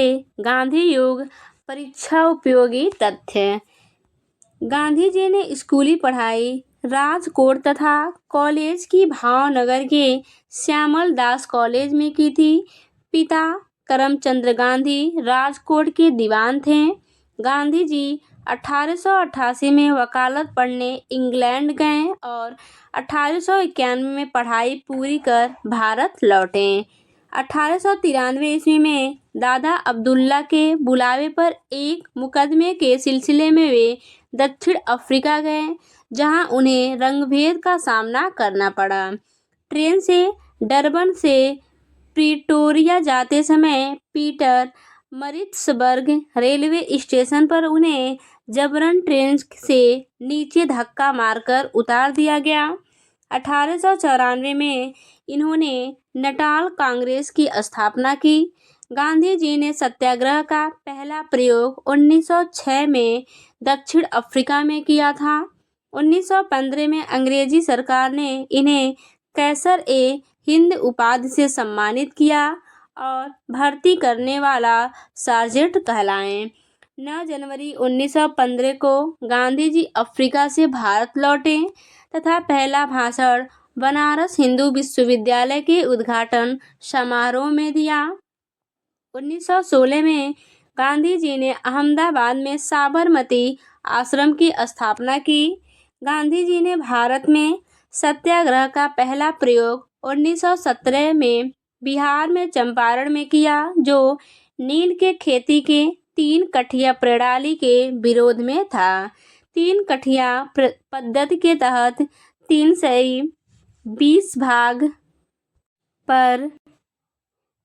गांधी युग परीक्षा उपयोगी तथ्य। गांधी जी ने स्कूली पढ़ाई राजकोट तथा कॉलेज की भावनगर के श्यामल दास कॉलेज में की थी। पिता करमचंद गांधी राजकोट के दीवान थे। गांधी जी 1888 में वकालत पढ़ने इंग्लैंड गए और 1891 में पढ़ाई पूरी कर भारत लौटे। 1893 ईस्वी में दादा अब्दुल्ला के बुलावे पर एक मुकदमे के सिलसिले में वे दक्षिण अफ्रीका गए, जहां उन्हें रंगभेद का सामना करना पड़ा। ट्रेन से डरबन से प्रिटोरिया जाते समय पीटर मरित्सबर्ग रेलवे स्टेशन पर उन्हें जबरन ट्रेन से नीचे धक्का मारकर उतार दिया गया। 1894 में इन्होंने नटाल कांग्रेस की स्थापना की। गांधी जी ने सत्याग्रह का पहला प्रयोग 1906 में दक्षिण अफ्रीका में किया था। 1915 में अंग्रेजी सरकार ने इन्हें कैसर-ए-हिंद उपाधि से सम्मानित किया और भर्ती करने वाला सार्जेंट कहलाए। 9 जनवरी 1915 को गांधी जी अफ्रीका से भारत लौटे तथा पहला भाषण बनारस हिंदू विश्वविद्यालय के उद्घाटन समारोह में दिया। 1916 में गांधी जी ने अहमदाबाद में साबरमती आश्रम की स्थापना की। गांधी जी ने भारत में सत्याग्रह का पहला प्रयोग 1917 में बिहार में चंपारण में किया, जो नील के खेती के 3 कठिया प्रणाली के विरोध में था। 3 कठिया पद्धति के तहत 320 भाग पर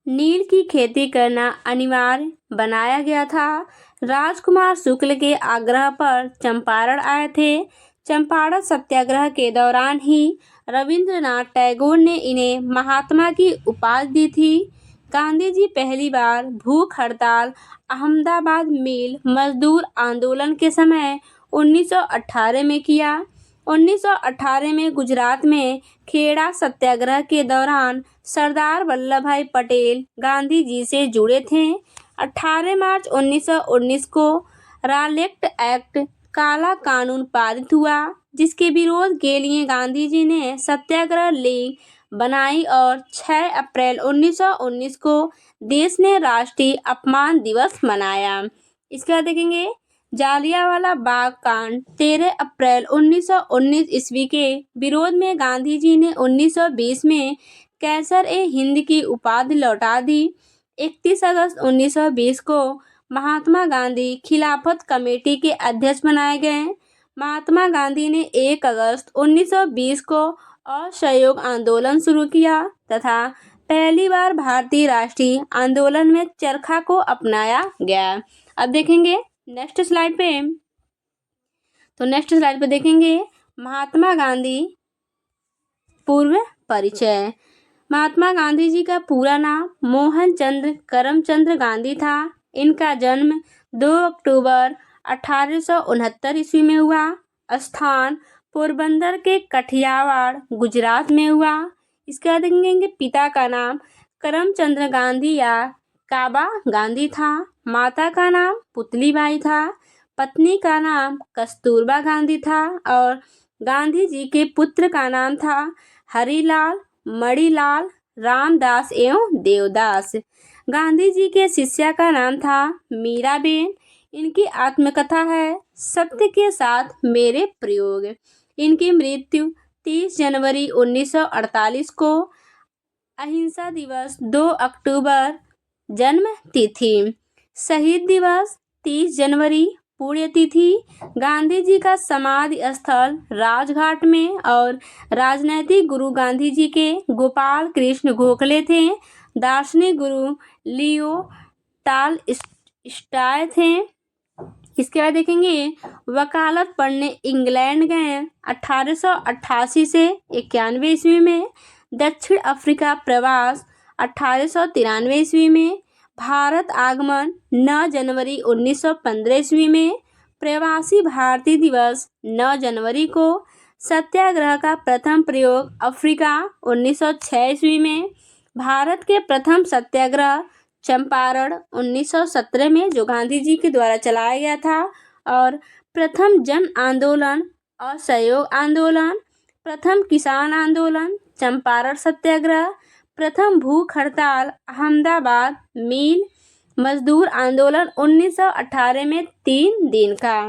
नील की खेती करना अनिवार्य बनाया गया था। राजकुमार शुक्ल के आग्रह पर चंपारण आए थे। चंपारण सत्याग्रह के दौरान ही रविंद्रनाथ टैगोर ने इन्हें महात्मा की उपाधि दी थी। गांधी जी पहली बार भूख हड़ताल अहमदाबाद मिल मजदूर आंदोलन के समय 1918 में किया। 1918 में गुजरात में खेड़ा सत्याग्रह के दौरान सरदार वल्लभ भाई पटेल गांधी जी से जुड़े थे। 18 मार्च 1919 को रॉलेट एक्ट काला कानून पारित हुआ, जिसके विरोध के लिए गांधी जी ने सत्याग्रह लीग बनाई और 6 अप्रैल 1919 को देश ने राष्ट्रीय अपमान दिवस मनाया। इसके बाद देखेंगे जालियांवाला बाग कांड। 13 अप्रैल 1919 ईस्वी के विरोध में गांधी जी ने 1920 में कैसर-ए-हिंद की उपाधि लौटा दी। 31 अगस्त 1920 को महात्मा गांधी खिलाफत कमेटी के अध्यक्ष बनाए गए। महात्मा गांधी ने 1 अगस्त 1920 को असहयोग आंदोलन शुरू किया तथा पहली बार भारतीय राष्ट्रीय आंदोलन में चरखा को अपनाया गया। अब देखेंगे नेक्स्ट स्लाइड पे देखेंगे महात्मा गांधी पूर्व परिचय। महात्मा गांधी जी का पूरा नाम मोहनचंद्र करमचंद गांधी था। इनका जन्म 2 अक्टूबर 1869 ईस्वी में हुआ। स्थान पोरबंदर के कठियावाड़ गुजरात में हुआ। इसके बाद देखेंगे पिता का नाम करमचंद गांधी या काबा गांधी था। माता का नाम पुतलीबाई था। पत्नी का नाम कस्तूरबा गांधी था और गांधी जी के पुत्र का नाम था हरिलाल, मणिलाल, रामदास एवं देवदास। गांधी जी के शिष्या का नाम था मीराबेन। इनकी आत्मकथा है सत्य के साथ मेरे प्रयोग। इनकी मृत्यु 30 जनवरी 1948 को। अहिंसा दिवस 2 अक्टूबर। जन्म तिथि। शहीद दिवस 30 जनवरी। पुण्यतिथि गांधी जी का समाधि स्थल राजघाट में और राजनैतिक गुरु गांधी जी के गोपाल कृष्ण गोखले थे। दार्शनिक गुरु लियो टॉलस्टॉय थे। इसके बाद देखेंगे वकालत पढ़ने इंग्लैंड गए। 1888 से 91 ईस्वी में। दक्षिण अफ्रीका प्रवास 1893 ईस्वी में। भारत आगमन 9 जनवरी 1915 ईस्वी में। प्रवासी भारतीय दिवस 9 जनवरी को। सत्याग्रह का प्रथम प्रयोग अफ्रीका 1906 ईस्वी में। भारत के प्रथम सत्याग्रह चंपारण 1917 में जो गांधी जी के द्वारा चलाया गया था, और प्रथम जन आंदोलन असहयोग आंदोलन, प्रथम किसान आंदोलन चंपारण सत्याग्रह, प्रथम भूख हड़ताल अहमदाबाद मिल मजदूर आंदोलन 1918 में 3 दिन का।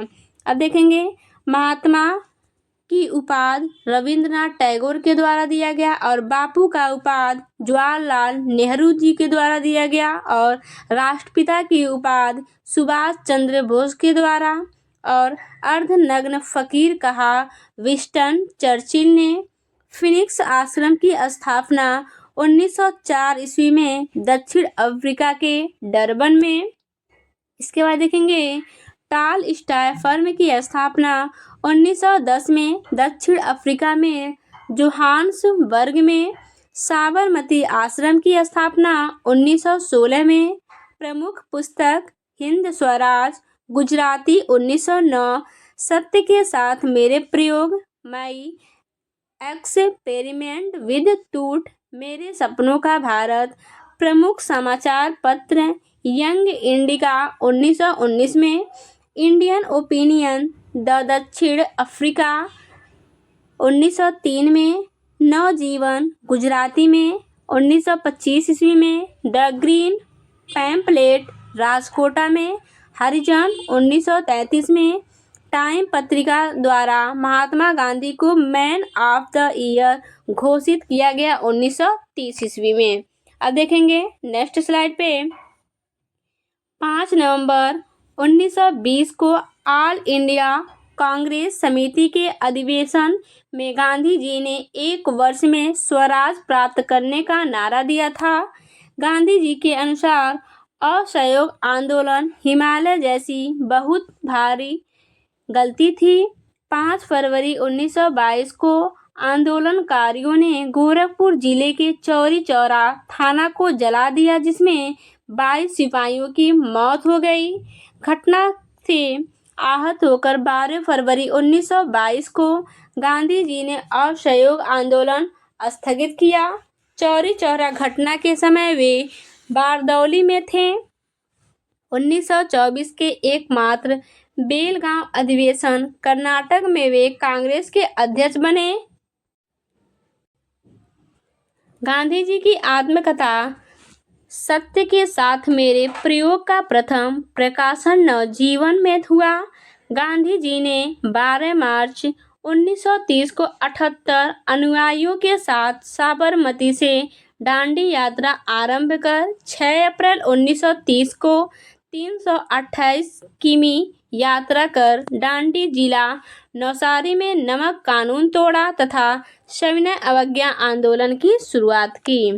अब देखेंगे महात्मा की उपाधि रविंद्रनाथ टैगोर के द्वारा दिया गया, और बापू का उपाधि जवाहरलाल नेहरू जी के द्वारा दिया गया, और राष्ट्रपिता की उपाधि सुभाष चंद्र बोस के द्वारा, और अर्धनग्न फकीर कहा विंस्टन चर्चिल ने। फिनिक्स आश्रम की स्थापना 1904 ईस्वी में दक्षिण अफ्रीका के डरबन में। इसके बाद देखेंगे टाल स्टाय फर्म की स्थापना 1910 में दक्षिण अफ्रीका में जोहान्सबर्ग में। साबरमती आश्रम की स्थापना 1916 में। प्रमुख पुस्तक हिंद स्वराज गुजराती 1909, सत्य के साथ मेरे प्रयोग, माई एक्सपेरिमेंट विद ट्रूथ, मेरे सपनों का भारत। प्रमुख समाचार पत्र यंग इंडिका 1919 में। इंडियन ओपिनियन द दक्षिण अफ्रीका 1903 में। नवजीवन गुजराती में 1925 ईस्वी में। द ग्रीन पैम्पलेट राजकोटा में। हरिजन 1933 में। टाइम पत्रिका द्वारा महात्मा गांधी को मैन ऑफ द ईयर घोषित किया गया 1930 ईस्वी में। अब देखेंगे नेक्स्ट स्लाइड पे 5 नवंबर 1920 को ऑल इंडिया कांग्रेस समिति के अधिवेशन में गांधी जी ने 1 वर्ष में स्वराज प्राप्त करने का नारा दिया था। गांधी जी के अनुसार असहयोग आंदोलन हिमालय जैसी बहुत भारी गलती थी। 5 फरवरी 1922 को आंदोलनकारियों ने गोरखपुर जिले के चौरी चौरा थाना को जला दिया, जिसमें 22 सिपाहियों की मौत हो गई। घटना से आहत होकर 12 फरवरी 1922 को गांधी जी ने असहयोग आंदोलन स्थगित किया। चौरी चौरा घटना के समय वे बारदौली में थे। 1924 के एकमात्र बेलगांव अधिवेशन कर्नाटक में वे कांग्रेस के अध्यक्ष बने। गांधी जी की आत्मकथा सत्य के साथ मेरे प्रयोग का प्रथम प्रकाशन नवजीवन में हुआ। गांधी जी ने 12 मार्च 1930 को 78 अनुयायियों के साथ साबरमती से दांडी यात्रा आरंभ कर 6 अप्रैल 1930 को 328 किमी यात्रा कर दांडी जिला नौसारी में नमक कानून तोड़ा तथा सविनय अवज्ञा आंदोलन की शुरुआत की।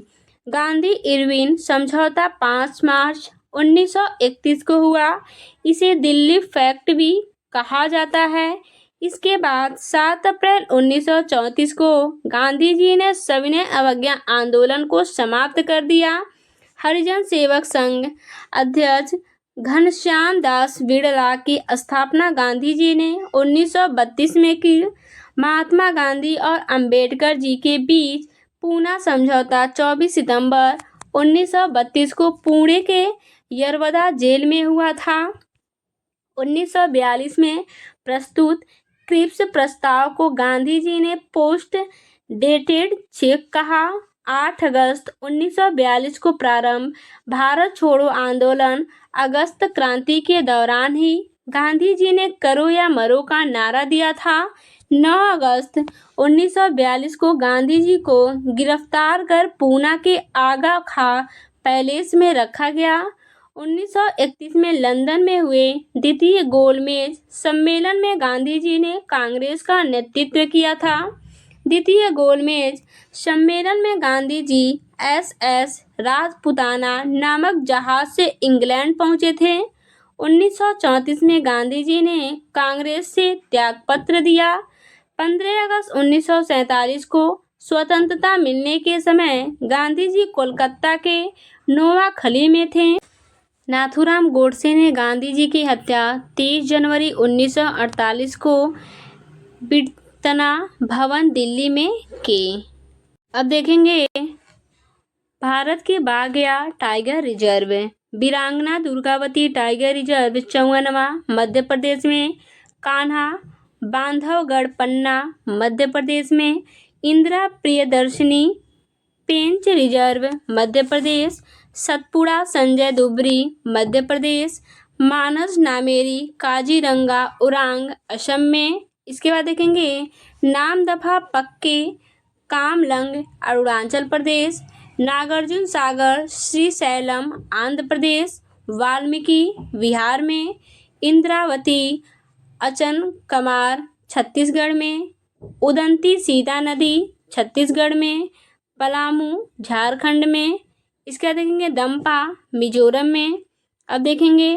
गांधी इरविन समझौता 5 मार्च 1931 को हुआ। इसे दिल्ली फैक्ट भी कहा जाता है। इसके बाद 7 अप्रैल 1934 को गांधी जी ने सविनय अवज्ञा आंदोलन को समाप्त कर दिया। हरिजन सेवक संघ अध्यक्ष घनश्याम दास बिड़ला की स्थापना गांधी जी ने 1932 में की। महात्मा गांधी और अंबेडकर जी के बीच पूना समझौता 24 सितंबर 1932 को पुणे के यरवदा जेल में हुआ था। 1942 में प्रस्तुत क्रिप्स प्रस्ताव को गांधी जी ने पोस्ट डेटेड चेक कहा। 8 अगस्त 1942 को प्रारंभ भारत छोड़ो आंदोलन। अगस्त क्रांति के दौरान ही गांधी जी ने करो या मरो का नारा दिया था। 9 अगस्त 1942 को गांधी जी को गिरफ्तार कर पूना के आगा खां पैलेस में रखा गया। 1931 में लंदन में हुए द्वितीय गोलमेज सम्मेलन में गांधी जी ने कांग्रेस का नेतृत्व किया था। द्वितीय गोलमेज सम्मेलन में गांधी जी SS राजपुताना नामक जहाज से इंग्लैंड पहुंचे थे। 1934 में गांधी जी ने कांग्रेस से त्यागपत्र दिया। 15 अगस्त 1947 को स्वतंत्रता मिलने के समय गांधी जी कोलकाता के नोआखली में थे। नाथूराम गोडसे ने गांधी जी की हत्या 30 जनवरी 1948 को बिड़तना भवन दिल्ली में की। अब देखेंगे भारत के बाघ या टाइगर रिजर्व। वीरांगना दुर्गावती टाइगर रिजर्व 54वां मध्य प्रदेश में। कान्हा बांधवगढ़ पन्ना मध्य प्रदेश में। इंदिरा प्रियदर्शनी पेंच रिजर्व मध्य प्रदेश। सतपुड़ा संजय दुबरी मध्य प्रदेश। मानस नामेरी काजीरंगा उरांग असम में। इसके बाद देखेंगे नामदफा पक्के कामलंग अरुणाचल प्रदेश। नागार्जुन सागर श्रीशैलम आंध्र प्रदेश। वाल्मीकि बिहार में। इंद्रावती अचन कमार छत्तीसगढ़ में। उदंती सीता नदी छत्तीसगढ़ में। पलामू झारखंड में। इसका देखेंगे दम्पा मिजोरम में। अब देखेंगे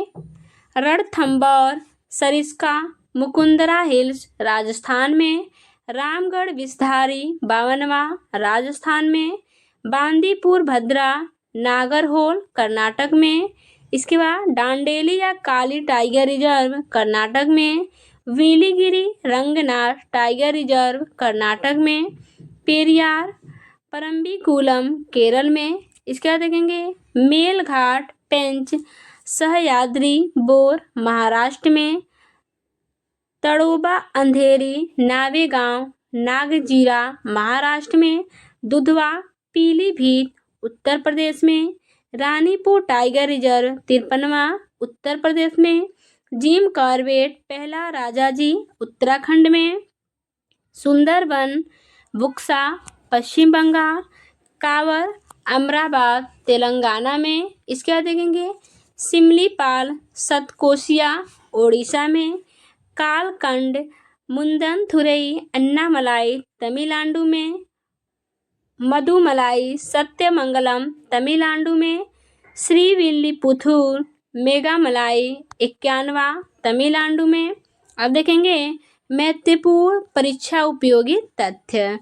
रणथंभौर सरिस्का मुकुंदरा हिल्स राजस्थान में। रामगढ़ विषधारी 52वां राजस्थान में। बांदीपुर भद्रा नागरहोल कर्नाटक में। इसके बाद डांडेली या काली टाइगर रिजर्व कर्नाटक में। वीलिगिरी रंगनाथ टाइगर रिजर्व कर्नाटक में। पेरियार परम्बिकुलम केरल में। इसके बाद देखेंगे मेलघाट पेंच सह्याद्री बोर महाराष्ट्र में। तड़ोबा अंधेरी नावेगांव नागजीरा महाराष्ट्र में। दुधवा पीलीभीत उत्तर प्रदेश में। रानीपुर टाइगर रिजर्व 53वां उत्तर प्रदेश में। जिम कॉर्बेट पहला राजाजी उत्तराखंड में। सुंदरबन बुक्सा पश्चिम बंगाल। कावर अमराबाद तेलंगाना में। इसके बाद देखेंगे सिमलीपाल सतकोसिया ओडिशा में। कालकंड मुंदनथुरई अन्नामलाई तमिलनाडु में। मधुमलाई सत्यमंगलम तमिलनाडु में। श्रीविल्लीपुथूर मेघामलाई 91वां तमिलनाडु में। अब देखेंगे महत्वपूर्ण परीक्षा उपयोगी तथ्य।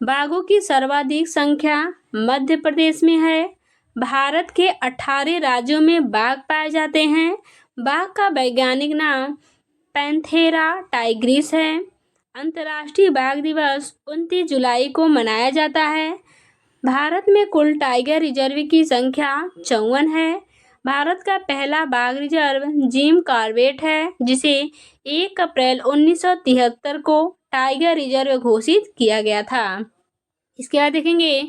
बाघों की सर्वाधिक संख्या मध्य प्रदेश में है। भारत के 18 राज्यों में बाघ पाए जाते हैं। बाघ का वैज्ञानिक नाम पैंथेरा टाइग्रिस है। अंतर्राष्ट्रीय बाघ दिवस 29 जुलाई को मनाया जाता है। भारत में कुल टाइगर रिजर्व की संख्या 54 है। भारत का पहला बाघ रिजर्व जिम कॉर्बेट है, जिसे 1 अप्रैल 1973 को टाइगर रिजर्व घोषित किया गया था। इसके बाद देखेंगे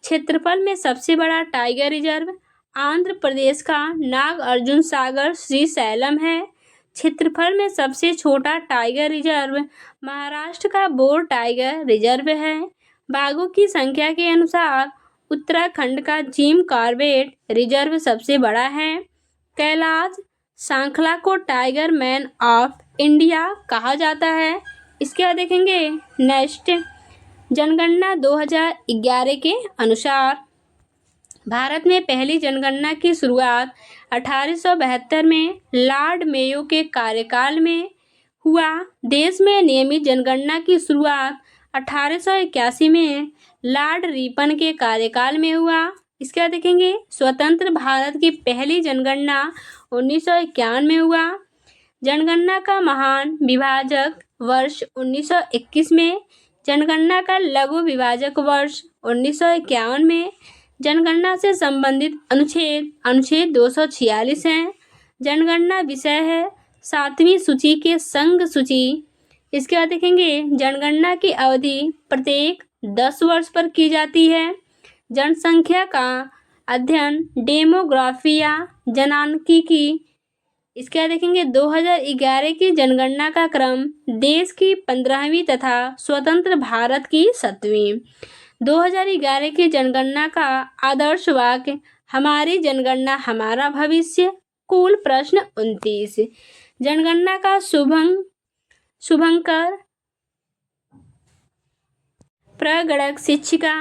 क्षेत्रफल में सबसे बड़ा टाइगर रिजर्व आंध्र प्रदेश का नागार्जुन सागर श्रीशैलम है। क्षेत्रफल में सबसे छोटा टाइगर रिजर्व महाराष्ट्र का बोर टाइगर रिजर्व है। बाघों की संख्या के अनुसार उत्तराखंड का जिम कॉर्बेट रिजर्व सबसे बड़ा है। कैलाश सांखला को टाइगर मैन ऑफ इंडिया कहा जाता है। इसके बाद देखेंगे नेक्स्ट जनगणना 2011 के अनुसार भारत में पहली जनगणना की शुरुआत 1872 में लॉर्ड मेयो के कार्यकाल में हुआ। देश में नियमित जनगणना की शुरुआत 1881 में लॉर्ड रिपन के कार्यकाल में हुआ। इसके बाद देखेंगे स्वतंत्र भारत की पहली जनगणना 1951 में हुआ। जनगणना का महान विभाजक वर्ष 1921 में। जनगणना का लघु विभाजक वर्ष 1951 में। जनगणना से संबंधित अनुच्छेद 246 है। जनगणना विषय है 7वीं सूची के संघ सूची। इसके बाद देखेंगे जनगणना की अवधि प्रत्येक 10 वर्ष पर की जाती है। जनसंख्या का अध्ययन डेमोग्राफी या जनांकीकी। इसके बाद देखेंगे 2011 की जनगणना का क्रम देश की 15वीं तथा स्वतंत्र भारत की 7वीं। 2011 की जनगणना का आदर्श वाक्य हमारी जनगणना हमारा भविष्य। कुल प्रश्न 29। जनगणना का शुभंकर प्रगणक शिक्षिका।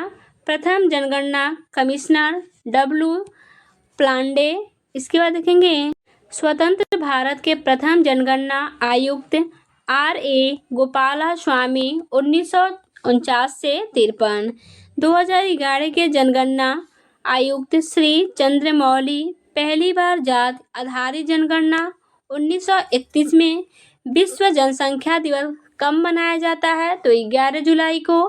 प्रथम जनगणना कमिश्नर W प्लांडे। इसके बाद देखेंगे स्वतंत्र भारत के प्रथम जनगणना आयुक्त RA गोपालास्वामी 1949 से 53। 2011 के जनगणना आयुक्त श्री चंद्रमौली। पहली बार जात आधारित जनगणना 1931 में। विश्व जनसंख्या दिवस कब मनाया जाता है? तो 11 जुलाई को।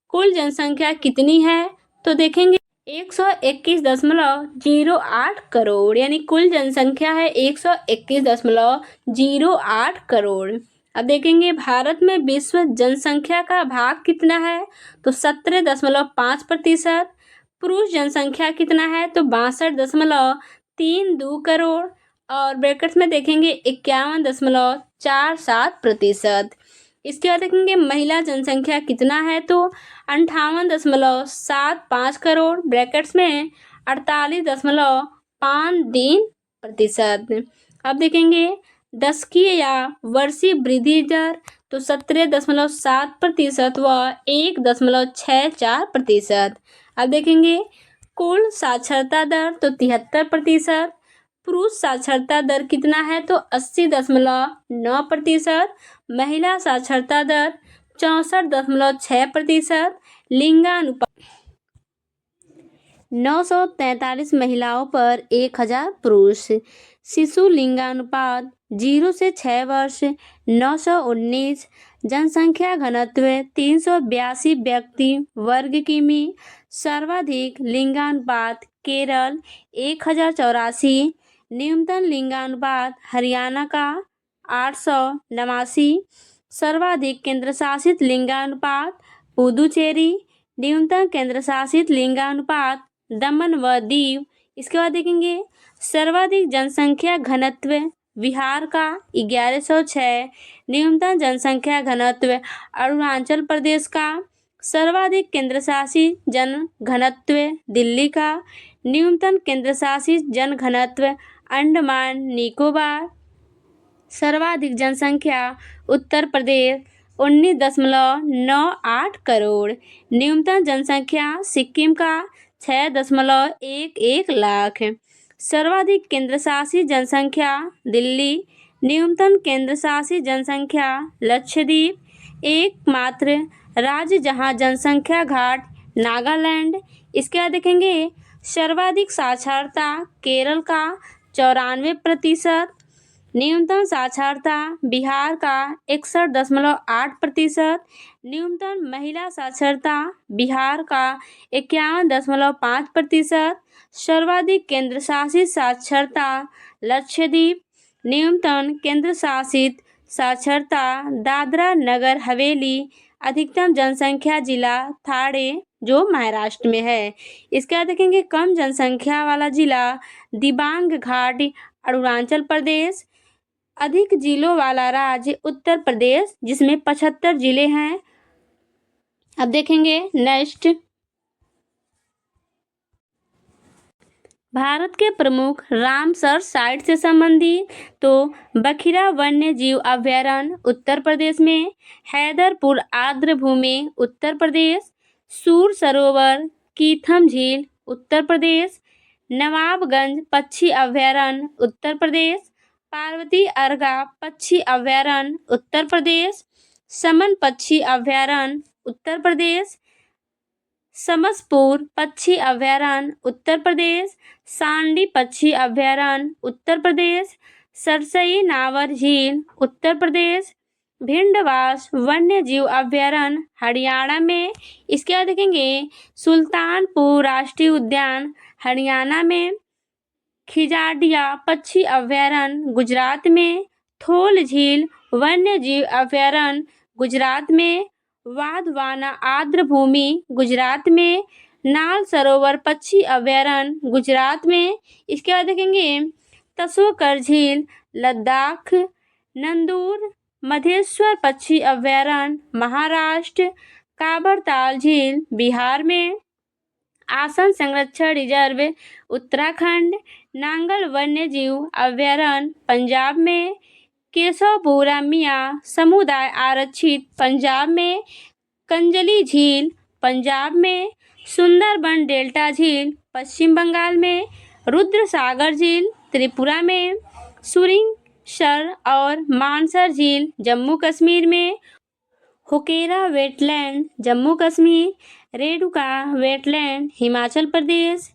कुल जनसंख्या कितनी है? तो देखेंगे 121.08 करोड़, यानी कुल जनसंख्या है 121.08 करोड़। अब देखेंगे भारत में विश्व जनसंख्या का भाग कितना है, तो 17.5%। पुरुष जनसंख्या कितना है, तो 62.32 करोड़, और ब्रैकेट्स में देखेंगे 51.47%। इसके बाद देखेंगे महिला जनसंख्या कितना है, तो 58.75 करोड़, ब्रैकेट्स में 48.53%। अब देखेंगे दशकीय या वर्षीय वृद्धि दर, तो 17.7% व 1.64%। अब देखेंगे कुल साक्षरता दर, तो 73%। पुरुष साक्षरता दर कितना है, तो 80.9%। महिला साक्षरता दर 64.6%। लिंगानुपात 943 महिलाओं पर 1000 पुरुष। शिशु लिंगानुपात 0 से 6 वर्ष 919। जनसंख्या घनत्व 382 व्यक्ति वर्ग किमी। सर्वाधिक लिंगानुपात केरल 1084। न्यूनतम लिंगानुपात हरियाणा का 889। सर्वाधिक केंद्रशासित लिंगानुपात पुदुचेरी। न्यूनतम केंद्रशासित लिंगानुपात दमन व दीव। इसके बाद देखेंगे सर्वाधिक जनसंख्या घनत्व बिहार का 1106। न्यूनतम जनसंख्या घनत्व अरुणाचल प्रदेश का। सर्वाधिक केंद्रशासित जन घनत्व दिल्ली का। न्यूनतम केंद्रशासित जन घनत्व अंडमान निकोबार। सर्वाधिक जनसंख्या उत्तर प्रदेश 19.98 करोड़। न्यूनतम जनसंख्या सिक्किम का 6.11 लाख। सर्वाधिक केंद्रशासित जनसंख्या दिल्ली। न्यूनतम केंद्रशासित जनसंख्या लक्षद्वीप। एकमात्र राज्य जहां जनसंख्या घाट नागालैंड। इसके बाद देखेंगे सर्वाधिक साक्षरता केरल का 94%। न्यूनतम साक्षरता बिहार का 61.8%। न्यूनतम महिला साक्षरता बिहार का 51.5%। सर्वाधिक केंद्रशासित साक्षरता लक्षद्वीप। न्यूनतम केंद्रशासित साक्षरता दादरा नगर हवेली। अधिकतम जनसंख्या जिला ठाणे जो महाराष्ट्र में है। इसके बाद देखेंगे कम जनसंख्या वाला जिला दिबांग घाट अरुणाचल प्रदेश। अधिक जिलों वाला राज्य उत्तर प्रदेश जिसमें 75 जिले हैं। अब देखेंगे नेक्स्ट भारत के प्रमुख रामसर साइट से संबंधित, तो बखिरा वन्य जीव अभयारण्य उत्तर प्रदेश में। हैदरपुर आर्द्र भूमि उत्तर प्रदेश। सूर सरोवर कीथम झील उत्तर प्रदेश। नवाबगंज पक्षी अभयारण्य उत्तर प्रदेश। पार्वती अर्गा पक्षी अभयारण्य उत्तर प्रदेश। समन पक्षी अभयारण्य उत्तर प्रदेश। समसपुर पक्षी अभयारण्य उत्तर प्रदेश। सांडी पक्षी अभयारण्य उत्तर प्रदेश। सरसई नावर झील उत्तर प्रदेश। भिंडवास वन्य जीव अभयारण्य हरियाणा में। इसके बाद देखेंगे सुल्तानपुर राष्ट्रीय उद्यान हरियाणा में। खिजाडिया पक्षी अभयारण्य गुजरात में। थोल झील वन्य जीव अभयारण्य गुजरात में। वाधवाना आर्द्र भूमि गुजरात में। नाल सरोवर पक्षी अभयारण्य गुजरात में। इसके बाद देखेंगे तस्वकर झील लद्दाख। नंदूर मधेश्वर पक्षी अभयारण्य महाराष्ट्र। काबरताल झील बिहार में। आसन संरक्षण रिजर्व उत्तराखंड। नांगल वन्य जीव अभयारण्य पंजाब में। केशवपुरा मियाँ समुदाय आरक्षित पंजाब में। कंजली झील पंजाब में। सुंदरबन डेल्टा झील पश्चिम बंगाल में। रुद्रसागर झील त्रिपुरा में। सुरिंगसर और मानसर झील जम्मू कश्मीर में। Hokera wetland Jammu Kashmir. Renuka wetland Himachal Pradesh.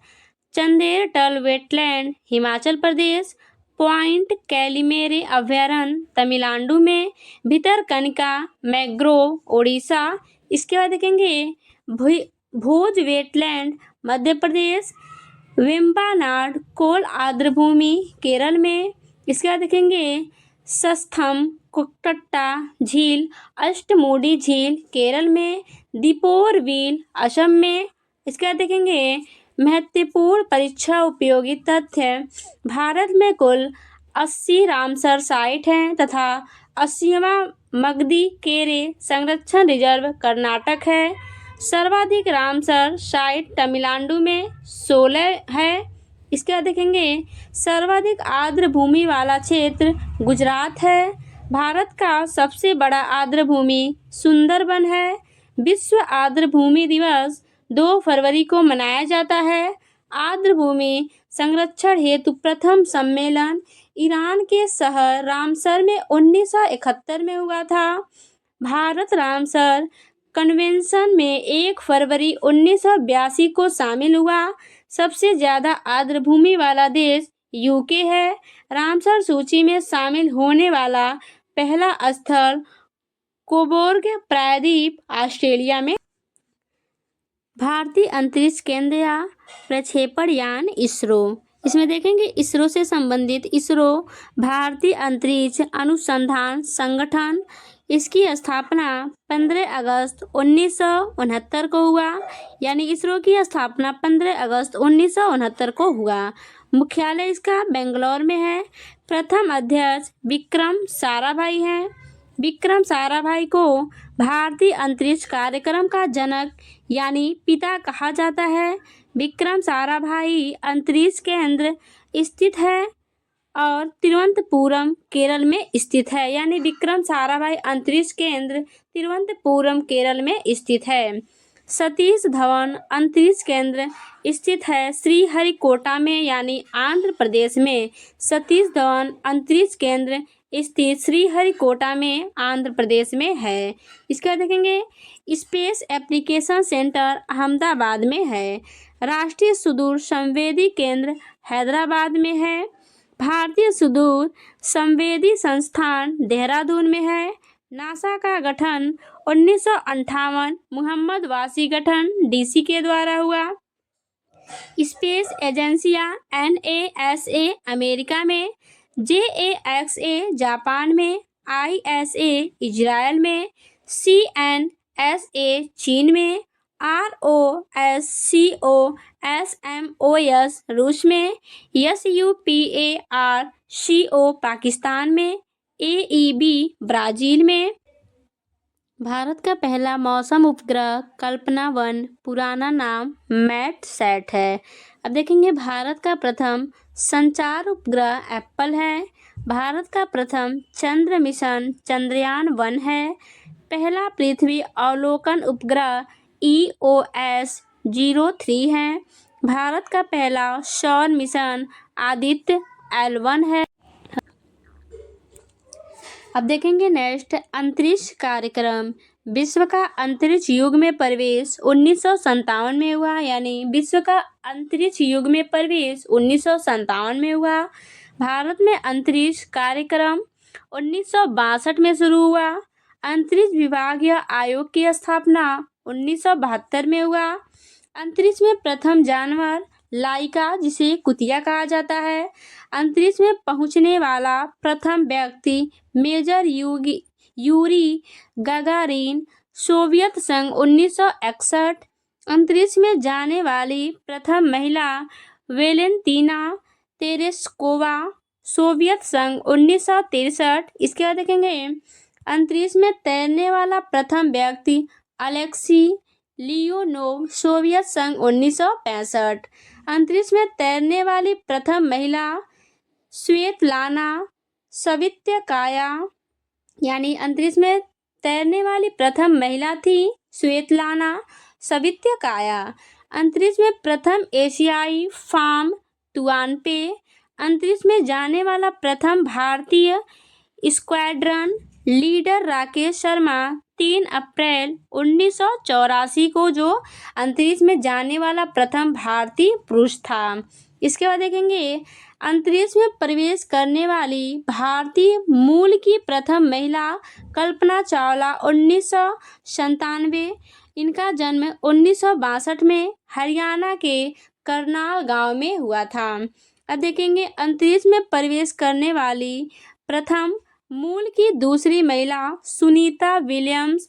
चंदेरटल wetland Himachal Pradesh. Point कैलिमेरे अभयारण्य तमिलनाडु में। भितरकनिका मैंग्रोव ओडिशा। इसके बाद देखेंगे भोज वेटलैंड मध्य प्रदेश। वेम्बनाड कोल आर्द्रभूमि केरल में। इसके बाद देखेंगे सस्थम कुक्टट्टा झील अष्टमुडी झील केरल में। दीपोरबील असम में। इसके बाद देखेंगे महत्वपूर्ण परीक्षा उपयोगी तथ्य। भारत में कुल 80 रामसर साइट हैं तथा 80वां मगधी केरे संरक्षण रिजर्व कर्नाटक है। सर्वाधिक रामसर साइट तमिलनाडु में 16 है। इसके बाद देखेंगे सर्वाधिक आर्द्र भूमि वाला क्षेत्र गुजरात है। भारत का सबसे बड़ा आर्द्र भूमि सुंदरबन है। विश्व आर्द्र भूमि दिवस 2 फरवरी को मनाया जाता है। आर्द्र भूमि संरक्षण हेतु प्रथम सम्मेलन ईरान के शहर रामसर में 1971 में हुआ था। भारत रामसर कन्वेंशन में 1 फरवरी 1982 को शामिल हुआ। सबसे ज़्यादा आर्द्र भूमि वाला देश यूके है। रामसर सूची में शामिल होने वाला पहला स्थल कोबोर्ग प्रायद्वीप ऑस्ट्रेलिया में। भारतीय अंतरिक्ष केंद्र या प्रक्षेपण यान इसरो। इसमें देखेंगे इसरो से संबंधित इसरो भारतीय अंतरिक्ष अनुसंधान संगठन। इसकी स्थापना 15 अगस्त 1969 को हुआ। यानी इसरो की स्थापना 15 अगस्त 1969 को हुआ। मुख्यालय इसका बेंगलोर में है। प्रथम अध्यक्ष विक्रम साराभाई हैं। विक्रम साराभाई को भारतीय अंतरिक्ष कार्यक्रम का जनक यानी पिता कहा जाता है। विक्रम साराभाई अंतरिक्ष केंद्र स्थित है और तिरुवनंतपुरम केरल में स्थित है। यानी विक्रम साराभाई अंतरिक्ष केंद्र तिरुवनंतपुरम केरल में स्थित है। सतीश धवन अंतरिक्ष केंद्र स्थित है श्रीहरिकोटा में यानी आंध्र प्रदेश में। सतीश धवन अंतरिक्ष केंद्र स्थित श्रीहरिकोटा में आंध्र प्रदेश में है। इसका देखेंगे स्पेस एप्लीकेशन सेंटर अहमदाबाद में है। राष्ट्रीय सुदूर संवेदी केंद्र हैदराबाद में है। भारतीय सुदूर संवेदी संस्थान देहरादून में है। नासा का गठन 1958 मोहम्मद वासी गठन डीसी के द्वारा हुआ। स्पेस एजेंसियां NASA अमेरिका में, JAXA जापान में, ISA इजराइल में, CNSA चीन में, ROSCOSMOS रूस में, SUPARCO पाकिस्तान में, AEB ब्राज़ील में। भारत का पहला मौसम उपग्रह कल्पना 1 पुराना नाम मैटसैट है। अब देखेंगे भारत का प्रथम संचार उपग्रह एप्पल है। भारत का प्रथम चंद्र मिशन चंद्रयान 1 है। पहला पृथ्वी अवलोकन उपग्रह EOS-03 है। भारत का पहला सौर मिशन आदित्य L1 है। अब देखेंगे नेक्स्ट अंतरिक्ष कार्यक्रम। विश्व का अंतरिक्ष युग में प्रवेश 1957 में हुआ। यानी विश्व का अंतरिक्ष युग में प्रवेश 1957 में हुआ। भारत में अंतरिक्ष कार्यक्रम 1962 में शुरू हुआ। अंतरिक्ष विभागीय आयोग की स्थापना 1972 में हुआ। अंतरिक्ष में प्रथम जानवर लाइका जिसे कुतिया कहा जाता है। अंतरिक्ष में पहुंचने वाला प्रथम व्यक्ति मेजर यूरी गागारिन सोवियत संघ 1961। अंतरिक्ष में जाने वाली प्रथम महिला वेलेंतीना तेरेस्कोवा सोवियत संघ 1963। इसके बाद देखेंगे अंतरिक्ष में तैरने वाला प्रथम व्यक्ति अलेक्सी लियोनोव सोवियत संघ 1965। अंतरिक्ष में तैरने वाली प्रथम महिला स्वेतलाना सवित्काया। यानी अंतरिक्ष में तैरने वाली प्रथम महिला थी स्वेतलाना सवित्काया। अंतरिक्ष में प्रथम एशियाई फार्म तुआनपे। अंतरिक्ष में जाने वाला प्रथम भारतीय स्क्वाड्रन लीडर राकेश शर्मा 3 अप्रैल 1984 को जो अंतरिक्ष में जाने वाला प्रथम भारतीय पुरुष था। इसके बाद देखेंगे अंतरिक्ष में प्रवेश करने वाली भारतीय मूल की प्रथम महिला कल्पना चावला 1997। इनका जन्म 1962 में हरियाणा के करनाल गांव में हुआ था। अब देखेंगे अंतरिक्ष में प्रवेश करने वाली प्रथम मूल की दूसरी महिला सुनीता विलियम्स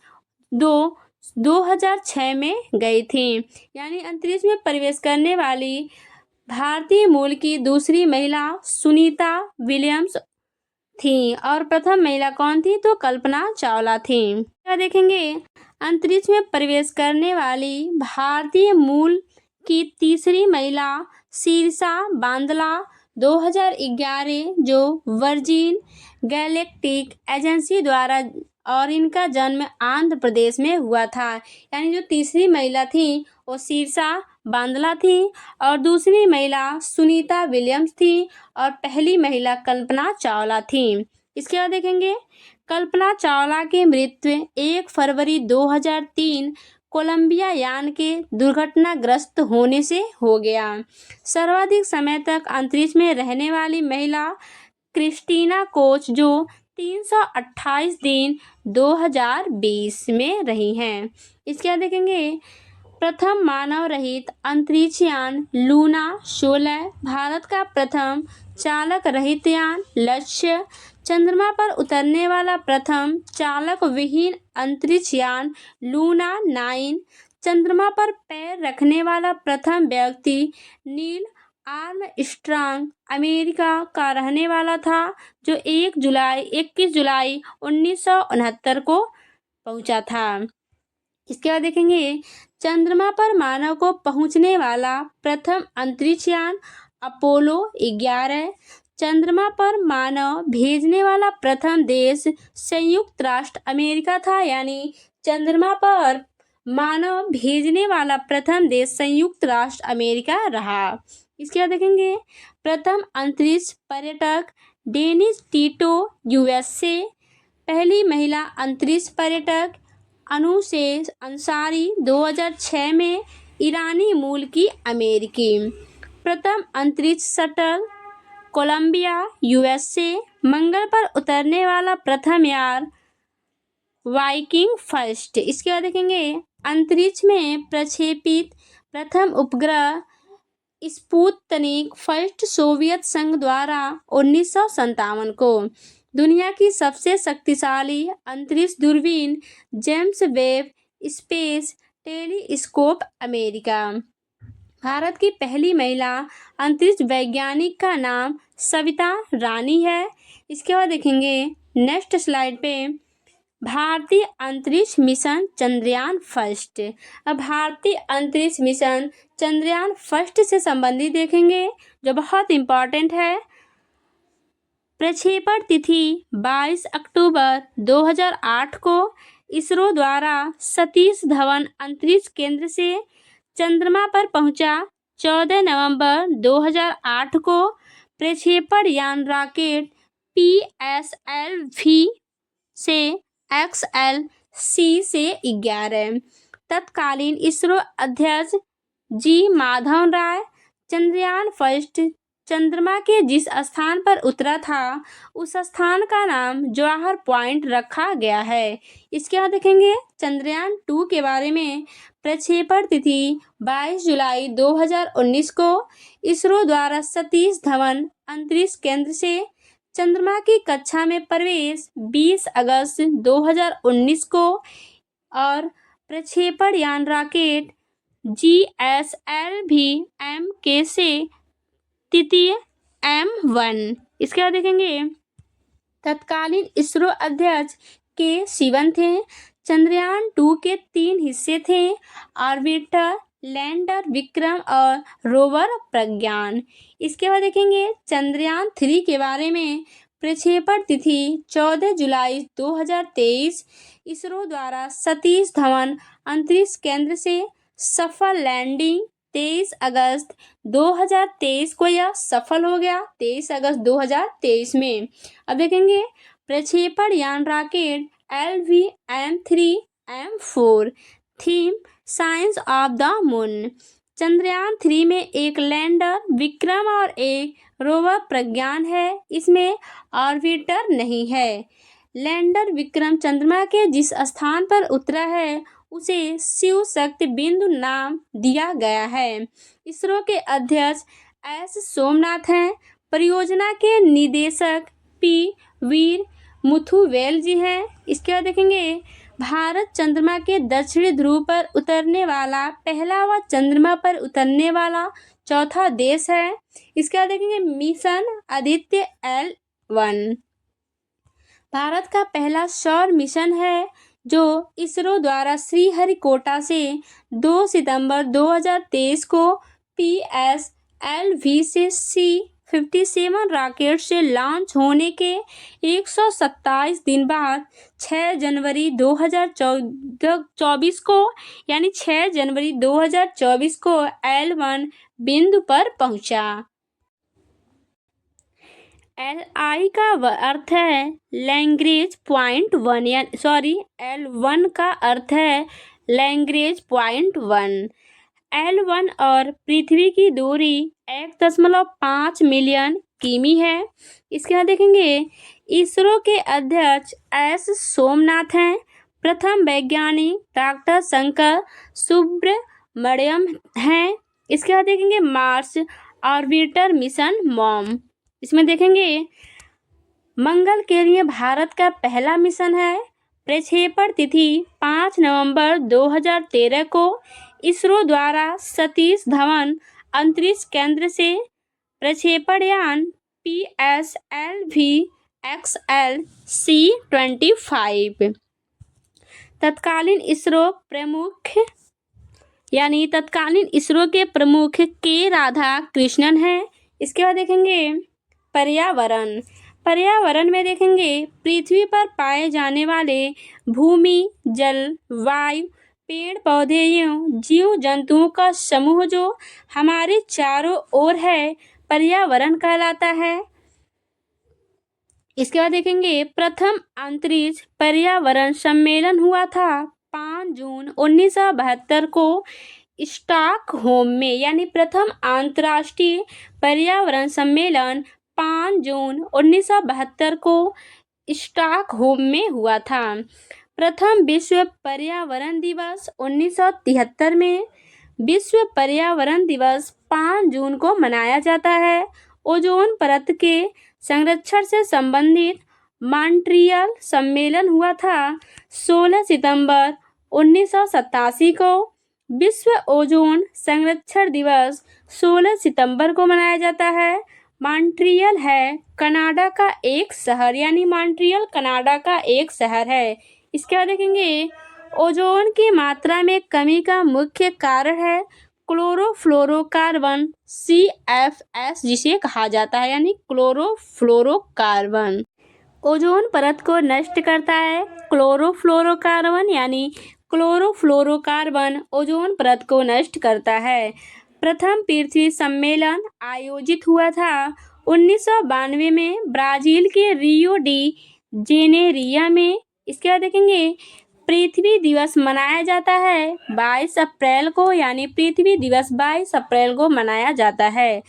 2006 में गई थी। यानी अंतरिक्ष में प्रवेश करने वाली भारतीय मूल की दूसरी महिला सुनीता विलियम्स थी और प्रथम महिला कौन थी? तो कल्पना चावला थी। क्या देखेंगे अंतरिक्ष में प्रवेश करने वाली भारतीय मूल की तीसरी महिला शीर्षा बांदला 2011 जो वर्जिन गैलेक्टिक एजेंसी द्वारा और इनका जन्म आंध्र प्रदेश में हुआ था। यानी जो तीसरी महिला थी वो शीर्षा बांदला थी और दूसरी महिला सुनीता विलियम्स थी और पहली महिला कल्पना चावला थी। इसके बाद देखेंगे कल्पना चावला की मृत्यु 1 फरवरी 2003 कोलंबिया यान के दुर्घटनाग्रस्त होने से हो गया। सर्वाधिक समय तक अंतरिक्ष में रहने वाली महिला क्रिस्टीना कोच जो 328 दिन 2020 में रही हैं। इसके बाद देखेंगे प्रथम मानव रहित अंतरिक्ष यान लूना 16 भारत का प्रथम चालक रहित यान लक्ष्य चंद्रमा पर उतरने वाला प्रथम चालक विहीन अंतरिक्ष यान लूना 9 चंद्रमा पर पैर रखने वाला प्रथम व्यक्ति नील आर्मस्ट्रांग अमेरिका का रहने वाला था जो 21 जुलाई 1969 को पहुंचा था। इसके बाद देखेंगे चंद्रमा पर मानव को पहुंचने वाला प्रथम अंतरिक्ष यान अपोलो 11 चंद्रमा पर मानव भेजने वाला प्रथम देश संयुक्त राष्ट्र अमेरिका था। यानी चंद्रमा पर मानव भेजने वाला प्रथम देश संयुक्त राष्ट्र अमेरिका रहा। इसके बाद देखेंगे प्रथम अंतरिक्ष पर्यटक डेनिस टीटो यूएसए पहली महिला अंतरिक्ष पर्यटक अनुशे अंसारी 2006 में ईरानी मूल की अमेरिकी प्रथम अंतरिक्ष शटल कोलंबिया यूएसए मंगल पर उतरने वाला प्रथम यान वाइकिंग फर्स्ट। इसके बाद देखेंगे अंतरिक्ष में प्रक्षेपित प्रथम उपग्रह स्पुतनिक फर्स्ट सोवियत संघ द्वारा 1957 को दुनिया की सबसे शक्तिशाली अंतरिक्ष दूरबीन James Webb space telescope America Bharat की पहली महिला अंतरिक्ष वैज्ञानिक का नाम सविता रानी है। इसके बाद देखेंगे नेक्स्ट स्लाइड पे भारतीय अंतरिक्ष मिशन चंद्रयान फर्स्ट। अब भारतीय अंतरिक्ष मिशन चंद्रयान फर्स्ट से संबंधित देखेंगे जो बहुत इम्पोर्टेंट है। प्रक्षेपण तिथि 22 अक्टूबर 2008 को इसरो द्वारा सतीश धवन अंतरिक्ष केंद्र से चंद्रमा पर पहुंचा। 14 नवंबर 2008 को प्रक्षेपण यान रॉकेट PSLV से XLC से 11 तत्कालीन इसरो अध्यक्ष G माधवन राय चंद्रयान फर्स्ट चंद्रमा के जिस स्थान पर उतरा था उस स्थान का नाम जवाहर पॉइंट रखा गया है। इसके बाद देखेंगे चंद्रयान 2 के बारे में। प्रक्षेपण तिथि 22 जुलाई 2019 को इसरो द्वारा सतीश धवन अंतरिक्ष केंद्र से चंद्रमा की कक्षा में प्रवेश 20 अगस्त 2019 को और प्रक्षेपण यान रॉकेट GSLV MK से तृतीय M1। इसके बाद देखेंगे तत्कालीन इसरो अध्यक्ष के शिवन थे। चंद्रयान 2 के 3 हिस्से थे ऑर्बिटर लैंडर विक्रम और रोवर प्रज्ञान। इसके बाद देखेंगे चंद्रयान 3 के बारे में। प्रक्षेपण तिथि 14 जुलाई 2023 इसरो द्वारा सतीश धवन अंतरिक्ष केंद्र से सफल लैंडिंग 23 अगस्त 2023 को यह सफल हो गया 23 अगस्त 2023 में। अब देखेंगे प्रक्षेपण यान rocket LVM-3M4 theme science of the moon. Chandrayaan 3 में एक लैंडर विक्रम और एक रोवर प्रज्ञान है। इसमें ऑर्बिटर नहीं है। लैंडर विक्रम चंद्रमा के जिस स्थान पर उतरा है उसे शिव शक्ति बिंदु नाम दिया गया है। इसरो के अध्यक्ष एस सोमनाथ हैं। परियोजना के निदेशक पी वीर मुथुवेल जी हैं। इसके बाद देखेंगे भारत चंद्रमा के दक्षिणी ध्रुव पर उतरने वाला पहला व चंद्रमा पर उतरने वाला चौथा देश है। इसके बाद देखेंगे मिशन आदित्य L1 भारत का पहला सौर मिशन है जो इसरो द्वारा श्रीहरिकोटा से 2 सितंबर 2023 को PSLV से C-57 रॉकेट से लॉन्च होने के 127 दिन बाद 6 जनवरी 2024 को यानी 6 जनवरी 2024 को L1 बिंदु पर पहुंचा। Li का अर्थ है लैग्रेंज पॉइंट 1 L1 का अर्थ है लैग्रेंज पॉइंट 1। L1 और पृथ्वी की दूरी 1.5 मिलियन किमी है। इसके बाद देखेंगे इसरो के अध्यक्ष एस सोमनाथ हैं। प्रथम वैज्ञानिक डॉक्टर शंकर सुब्रमण्यम हैं। इसके बाद देखेंगे मार्स ऑर्बिटर मिशन मॉम। इसमें देखेंगे मंगल के लिए भारत का पहला मिशन है। प्रक्षेपण तिथि 5 नवंबर 2013 को इसरो द्वारा सतीश धवन अंतरिक्ष केंद्र से प्रक्षेपण यान PSLV XL C-25 तत्कालीन इसरो के प्रमुख के राधा कृष्णन हैं। इसके बाद देखेंगे पर्यावरण में देखेंगे पृथ्वी पर पाए जाने वाले भूमि, जल, वायु, पेड़ पौधे एवं जीव जंतुओं का समूह जो हमारे चारों ओर है पर्यावरण कहलाता है। इसके बाद देखेंगे प्रथम अंतरिक्ष पर्यावरण सम्मेलन हुआ था 5 जून 1972 को स्टॉकहोम में यानी प्रथम अंतर्राष्ट्रीय पर्यावरण सम्मेलन 5 जून 1972 को स्टॉकहोम में हुआ था। प्रथम विश्व पर्यावरण दिवस 1973 में विश्व पर्यावरण दिवस 5 जून को मनाया जाता है। ओजोन परत के संरक्षण से संबंधित मॉन्ट्रियल सम्मेलन हुआ था 16 सितंबर 1987 को। विश्व ओजोन संरक्षण दिवस 16 सितंबर को मनाया जाता है। मॉन्ट्रियल है कनाडा का एक शहर यानी मॉन्ट्रियल कनाडा का एक शहर है। इसके बाद देखेंगे ओजोन की मात्रा में कमी का मुख्य कारण है क्लोरोफ्लोरोकार्बन CFS जिसे कहा जाता है यानी क्लोरोफ्लोरोकार्बन ओजोन परत को नष्ट करता है। क्लोरोफ्लोरोकार्बन यानी क्लोरोफ्लोरोकार्बन ओजोन परत को नष्ट करता है। प्रथम पृथ्वी सम्मेलन आयोजित हुआ था 1992 में ब्राजील के रियो डी जेनेरिया में। इसके बाद देखेंगे पृथ्वी दिवस मनाया जाता है 22 अप्रैल को यानी पृथ्वी दिवस 22 अप्रैल को मनाया जाता है।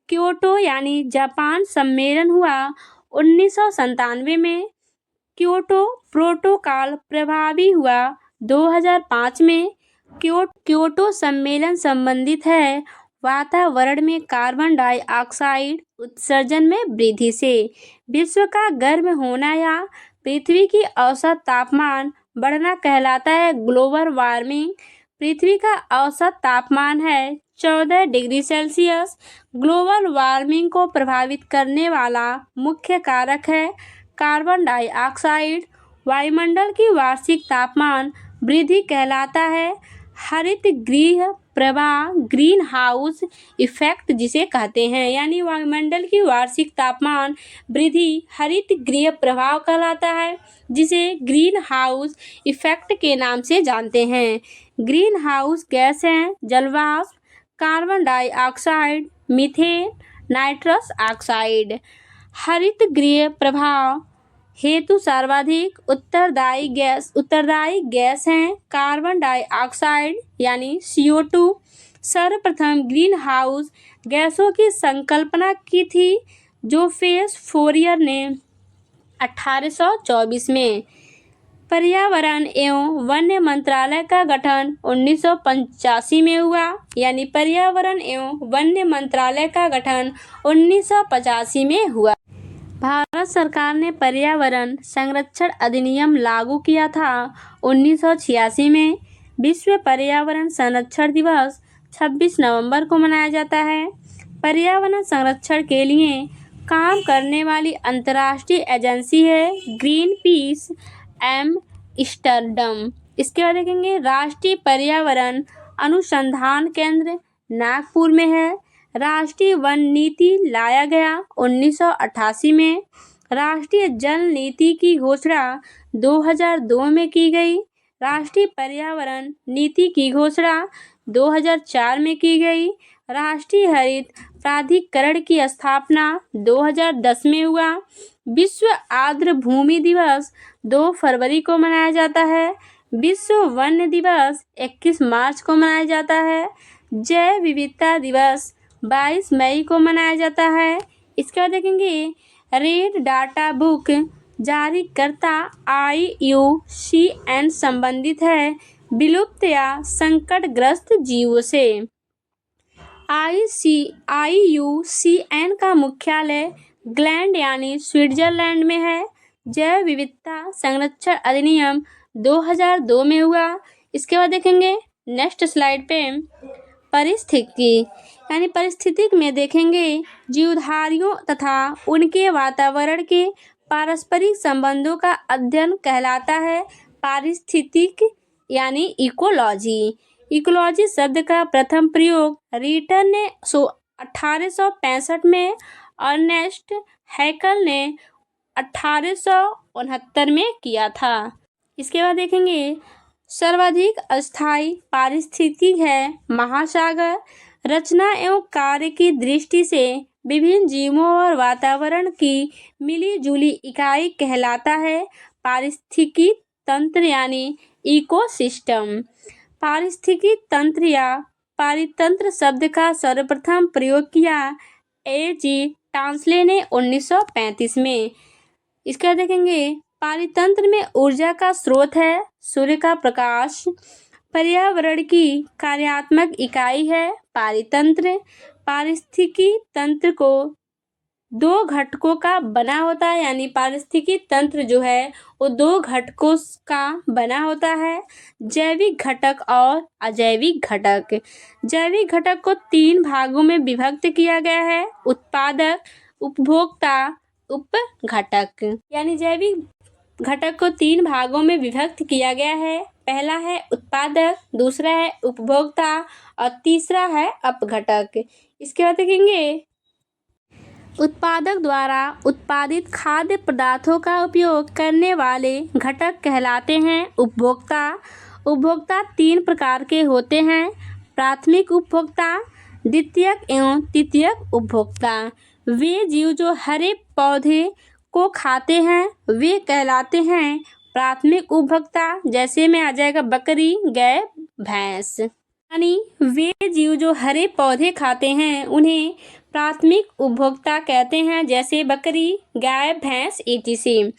क्योटो यानी जापान सम्मेलन हुआ 1997 में। क्योटो प्रोटोकॉल प्रभावी हुआ 2005 में। क्योटो सम्मेलन संबंधित है वातावरण में कार्बन डाइऑक्साइड उत्सर्जन में वृद्धि से। विश्व का गर्म होना या पृथ्वी की औसत तापमान बढ़ना कहलाता है ग्लोबल वार्मिंग। पृथ्वी का औसत तापमान है 14 डिग्री सेल्सियस। ग्लोबल वार्मिंग को प्रभावित करने वाला मुख्य कारक है कार्बन डाइऑक्साइड। वायुमंडल की वार्षिक तापमान वृद्धि कहलाता है हरित गृह प्रभाव ग्रीन हाउस इफेक्ट जिसे कहते हैं यानी वायुमंडल की वार्षिक तापमान वृद्धि हरित गृह प्रभाव कहलाता है जिसे ग्रीन हाउस इफेक्ट के नाम से जानते हैं। ग्रीन हाउस गैस हैं जलवाष्प, carbon dioxide, methane, nitrous oxide. हरित गृह प्रभाव हेतु सर्वाधिक उत्तरदायी गैस हैं कार्बन डाइऑक्साइड यानी CO2। सर्वप्रथम ग्रीन हाउस गैसों की संकल्पना की थी जोसेफ फोरियर ने 1824 में। पर्यावरण एवं वन्य मंत्रालय का गठन 1985 में हुआ, यानी पर्यावरण एवं वन्य मंत्रालय का गठन 1985 में हुआ। भारत सरकार ने पर्यावरण संरक्षण अधिनियम लागू किया था 1986 में। विश्व पर्यावरण संरक्षण दिवस 26 नवंबर को मनाया जाता है। पर्यावरण संरक्षण के लिए काम करने वाली अंतर्राष्ट्रीय एजेंसी है ग्रीन पीस एम्स्टर्डम। इसके बाद देखेंगे राष्ट्रीय पर्यावरण अनुसंधान केंद्र नागपुर में है। राष्ट्रीय वन नीति लाया गया 1988 में। राष्ट्रीय जल नीति की घोषणा 2002 में की गई। राष्ट्रीय पर्यावरण नीति की घोषणा 2004 में की गई। राष्ट्रीय हरित प्राधिकरण की स्थापना 2010 में हुआ। विश्व आर्द्र भूमि दिवस 2 फरवरी को मनाया जाता है। विश्व वन्य दिवस 21 मार्च को मनाया जाता है। जैव विविधता दिवस 22 मई को मनाया जाता है। इसके बाद देखेंगे रेड डाटा बुक जारीकर्ता IUCN संबंधित है विलुप्त या संकटग्रस्त जीवों से। IUCN का मुख्यालय ग्लैंड यानी स्विट्जरलैंड में है। जैव विविधता संरक्षण अधिनियम 2002 में हुआ। इसके बाद देखेंगे नेक्स्ट स्लाइड पे परिस्थिति यानी पारिस्थितिक में देखेंगे जीवधारियों तथा उनके वातावरण के पारस्परिक संबंधों का अध्ययन कहलाता है पारिस्थितिक यानी इकोलॉजी। इकोलॉजी शब्द का प्रथम प्रयोग रीटर ने 1865 में, अर्नेस्ट हैकल ने 1869 में किया था। इसके बाद देखेंगे सर्वाधिक अस्थायी पारिस्थितिक है महासागर। रचना एवं कार्य की दृष्टि से विभिन्न जीवों और वातावरण की मिली-जुली इकाई कहलाता है पारिस्थितिकी तंत्र यानी इकोसिस्टम। पारिस्थितिकी तंत्र या पारितंत्र शब्द का सर्वप्रथम प्रयोग किया A.G. टांसले ने 1935 में। इसका देखेंगे पारितंत्र में ऊर्जा का स्रोत है सूर्य का प्रकाश। पर्यावरण की कार्यात्मक इकाई है पारितंत्र। पारिस्थितिकी तंत्र को 2 घटकों का बना होता है, यानी पारिस्थितिकी तंत्र जो है वो 2 घटकों का बना होता है, जैविक घटक और अजैविक घटक। जैविक घटक को 3 भागों में विभक्त किया गया है उत्पादक, उपभोक्ता, उपघटक। यानी जैविक घटक को 3 भागों में विभक्त किया गया है। पहला है उत्पादक, दूसरा है उपभोक्ता और तीसरा है अपघटक। इसके बाद देखेंगे उत्पादक द्वारा उत्पादित खाद्य पदार्थों का उपयोग करने वाले घटक कहलाते हैं उपभोक्ता। उपभोक्ता 3 प्रकार के होते हैं प्राथमिक उपभोक्ता, द्वितीयक एवं तृतीयक उपभोक्ता। वे जीव जो हरे पौधे को खाते हैं वे कहलाते हैं प्राथमिक उपभोक्ता। जैसे में आ जाएगा बकरी, गाय, भैंस। यानी वे जीव जो हरे पौधे खाते हैं उन्हें प्राथमिक उपभोक्ता कहते हैं, जैसे बकरी, गाय, भैंस etc।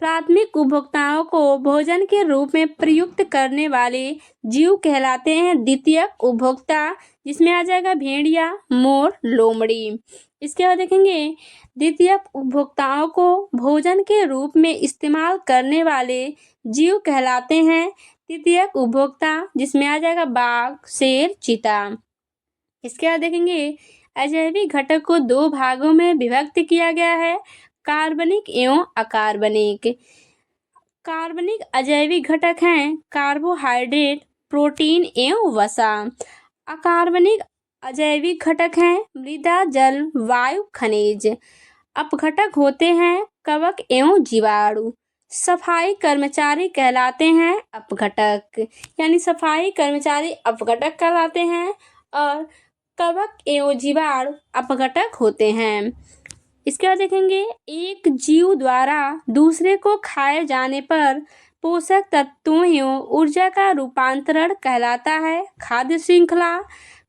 प्राथमिक उपभोक्ताओं को भोजन के रूप में प्रयुक्त करने वाले जीव कहलाते हैं द्वितीयक उपभोक्ता, जिसमें आ जाएगा भेड़िया, मोर, लोमड़ी। इसके बाद देखेंगे द्वितीयक उपभोक्ताओं को भोजन के रूप में इस्तेमाल करने वाले जीव कहलाते हैं तृतीयक उपभोक्ता, जिसमें आ जाएगा बाघ, शेर, चीता। इसके बाद देखेंगे अजैविक घटक को 2 भागों में विभक्त किया गया है कार्बनिक एवं अकार्बनिक। कार्बनिक अजैविक घटक हैं कार्बोहाइड्रेट, प्रोटीन एवं वसा। अकार्बनिक अजैविक घटक हैं मृदा, जल, वायु, खनिज। अपघटक होते हैं कवक एवं जीवाणु। सफाई कर्मचारी कहलाते हैं अपघटक, यानी सफाई कर्मचारी अपघटक कहलाते हैं और कवक एवं जीवाणु अपघटक होते हैं। इसके बाद देखेंगे एक जीव द्वारा दूसरे को खाए जाने पर पोषक तत्वों एवं ऊर्जा का रूपांतरण कहलाता है खाद्य श्रृंखला।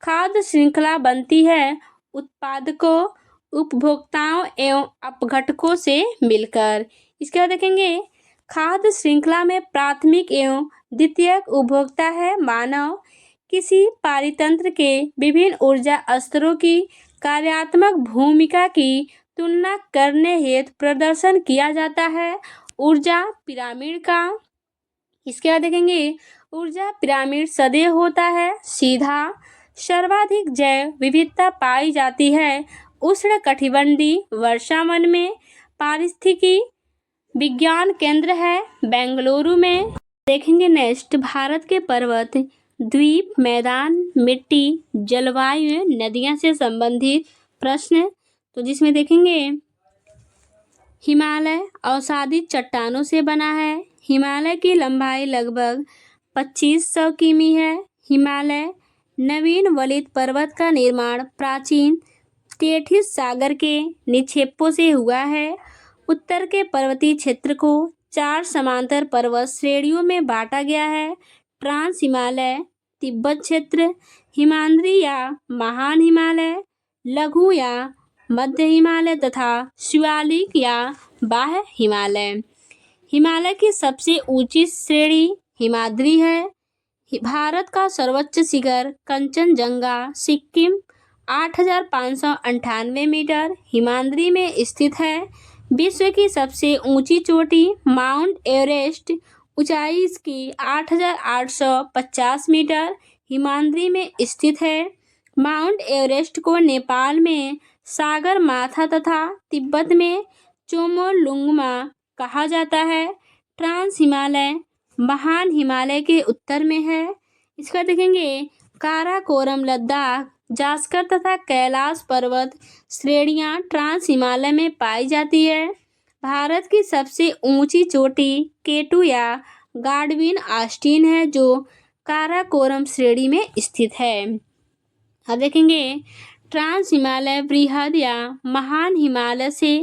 खाद्य श्रृंखला बनती है उत्पादकों, उपभोक्ताओं एवं अपघटकों से मिलकर। इसके बाद देखेंगे खाद्य श्रृंखला में प्राथमिक एवं द्वितीयक उपभोक्ता है मानव। किसी पारितंत्र के विभिन्न ऊर्जा स्तरों की कार्यात्मक भूमिका की तुलना करने हेतु प्रदर्शन किया जाता है ऊर्जा पिरामिड का। इसके बाद देखेंगे ऊर्जा पिरामिड सदैव होता है सीधा। सर्वाधिक जैव विविधता पाई जाती है उष्णकटिबंधीय वर्षावन में। पारिस्थितिकी विज्ञान केंद्र है बेंगलुरु में। देखेंगे नेक्स्ट भारत के पर्वत द्वीप मैदान मिट्टी जलवायु नदियां से संबंधित प्रश्न, तो जिसमें देखेंगे हिमालय अवसादित चट्टानों से बना है। हिमालय की लंबाई लगभग 2500 किमी है। हिमालय नवीन वलित पर्वत का निर्माण प्राचीन टेथिस सागर के निक्षेपों से हुआ है। उत्तर के पर्वतीय क्षेत्र को 4 समांतर पर्वत श्रेणियों में बांटा गया है। ट्रांस हिमालय तिब्बत क्षेत्र, हिमाद्री या महान हिमालय, लघु या मध्य हिमालय तथा शिवालिक या बाह्य हिमालय। हिमालय की सबसे ऊंची श्रेणी हिमाद्री है। भारत का सर्वोच्च शिखर कंचनजंगा सिक्किम 8598 मीटर हिमाद्री में स्थित है। विश्व की सबसे ऊंची चोटी माउंट एवरेस्ट, ऊंचाई इसकी 8850 मीटर हिमाद्री में स्थित है। माउंट एवरेस्ट को नेपाल में सागर माथा तथा तिब्बत में चोमोलुंगमा कहा जाता है। ट्रांस हिमालय महान हिमालय के उत्तर में है। इसका देखेंगे काराकोरम लद्दाख जास्कर तथा कैलाश पर्वत श्रेणियां ट्रांस हिमालय में पाई जाती है। भारत की सबसे ऊंची चोटी केटू या गाडविन आस्टीन है जो काराकोरम श्रेणी में स्थित है। अब देखेंगे ट्रांस हिमालय बृहद या महान हिमालय से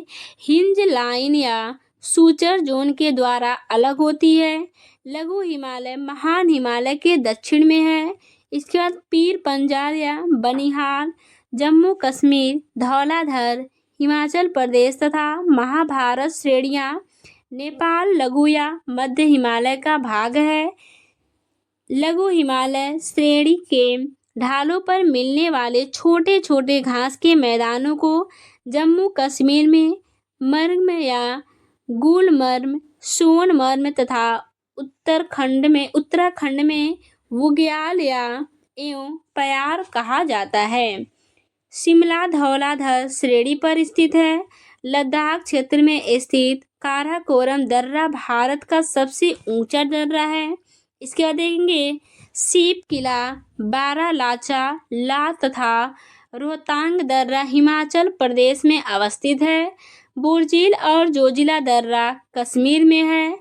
हिंज लाइन या सूचर जोन के द्वारा अलग होती है। लघु हिमालय महान हिमालय के दक्षिण में है। इसके बाद पीर पंजाल या बनिहाल जम्मू कश्मीर धौलाधर हिमाचल प्रदेश तथा महाभारत श्रेणियां नेपाल लघु या मध्य हिमालय का भाग है। लघु हिमालय श्रेणी के ढालों पर मिलने वाले छोटे छोटे घास के मैदानों को जम्मू कश्मीर में मर्म या गुलमर्म सोनमर्म तथा उत्तराखंड में बुग्याल या एवं प्यार कहा जाता है। शिमला धौलाधर श्रेणी पर स्थित है। लद्दाख क्षेत्र में स्थित काराकोरम दर्रा भारत का सबसे ऊंचा दर्रा है। इसके बाद देखेंगे सीप किला बारालाचा ला तथा रोहतांग दर्रा हिमाचल प्रदेश में अवस्थित है। बुर्जिल और जोजिला दर्रा कश्मीर में है।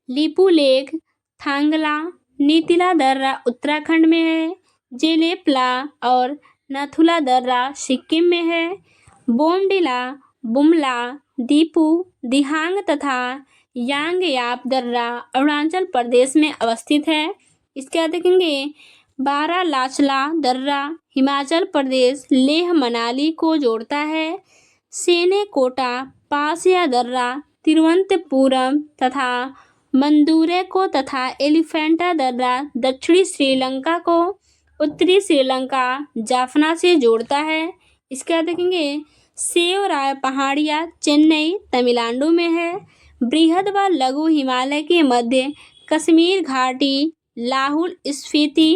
लिपू लेक थांगला नीतिला दर्रा उत्तराखंड में है। जेलेपला और नथुला दर्रा सिक्किम में है। बोमडिला बुमला दीपू दिहांग तथा यांगयाप दर्रा अरुणाचल प्रदेश में अवस्थित है। इसके बाद देखेंगे बारालाचला दर्रा हिमाचल प्रदेश लेह मनाली को जोड़ता है। सेनेकोटा पासिया दर्रा तिरुवनंतपुरम तथा मंदुरे को तथा एलिफेंटा दर्रा दक्षिणी श्रीलंका को उत्तरी श्रीलंका जाफना से जोड़ता है। इसके बाद देखेंगे सेवराय पहाड़ियाँ चेन्नई तमिलनाडु में है। बृहद व लघु हिमालय के मध्य कश्मीर घाटी लाहौल स्फीति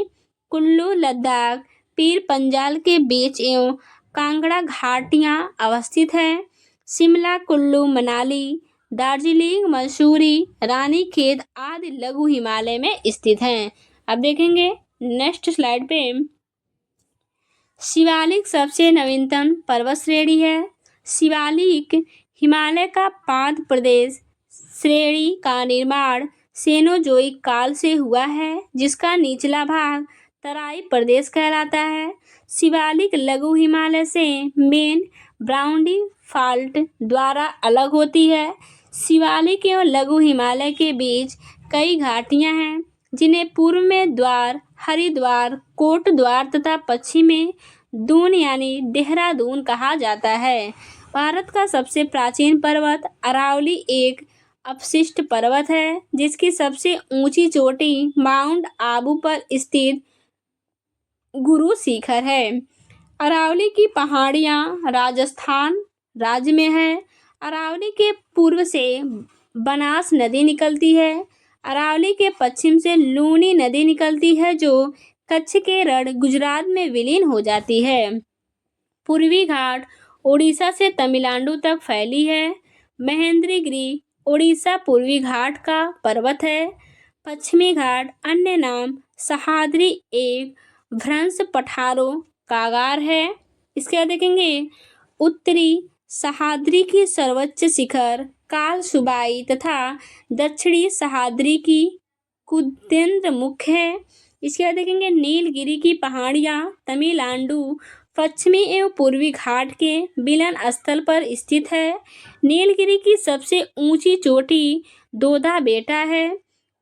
कुल्लू लद्दाख पीर पंजाल के बीच एवं कांगड़ा घाटियाँ अवस्थित हैं। शिमला कुल्लू मनाली दार्जिलिंग मसूरी रानीखेत आदि लघु हिमालय में स्थित हैं। अब देखेंगे नेक्स्ट स्लाइड पे शिवालिक सबसे नवीनतम पर्वत श्रेणी है। शिवालिक हिमालय का पाद प्रदेश श्रेणी का निर्माण सेनोजोइक काल से हुआ है जिसका निचला भाग तराई प्रदेश कहलाता है। शिवालिक लघु हिमालय से मेन ब्राउंडी फाल्ट द्वारा अलग होती है। शिवालिक एवं लघु हिमालय के बीच कई घाटियां हैं जिन्हें पूर्व में द्वार हरिद्वार कोटद्वार तथा पश्चिम में दून यानी देहरादून कहा जाता है। भारत का सबसे प्राचीन पर्वत अरावली एक अवशिष्ट पर्वत है जिसकी सबसे ऊंची चोटी माउंट आबू पर स्थित गुरु शिखर है। अरावली की पहाड़ियाँ राजस्थान राज्य में है। अरावली के पूर्व से बनास नदी निकलती है। अरावली के पश्चिम से लूनी नदी निकलती है जो कच्छ के रण गुजरात में विलीन हो जाती है। पूर्वी घाट ओडिशा से तमिलनाडु तक फैली है। महेंद्रगिरी ओडिशा पूर्वी घाट का पर्वत है। पश्चिमी घाट अन्य नाम सह्याद्री एक भ्रंश पठारों कागार है। इसके बाद देखेंगे उत्तरी सह्याद्री की सर्वोच्च शिखर कालसुबाई तथा दक्षिणी सह्याद्री की कुद्रेन्द्र मुख है। इसके बाद देखेंगे नीलगिरी की पहाड़ियाँ तमिलनाडु पश्चिमी एवं पूर्वी घाट के मिलन स्थल पर स्थित है। नीलगिरी की सबसे ऊंची चोटी दोदा बेटा है।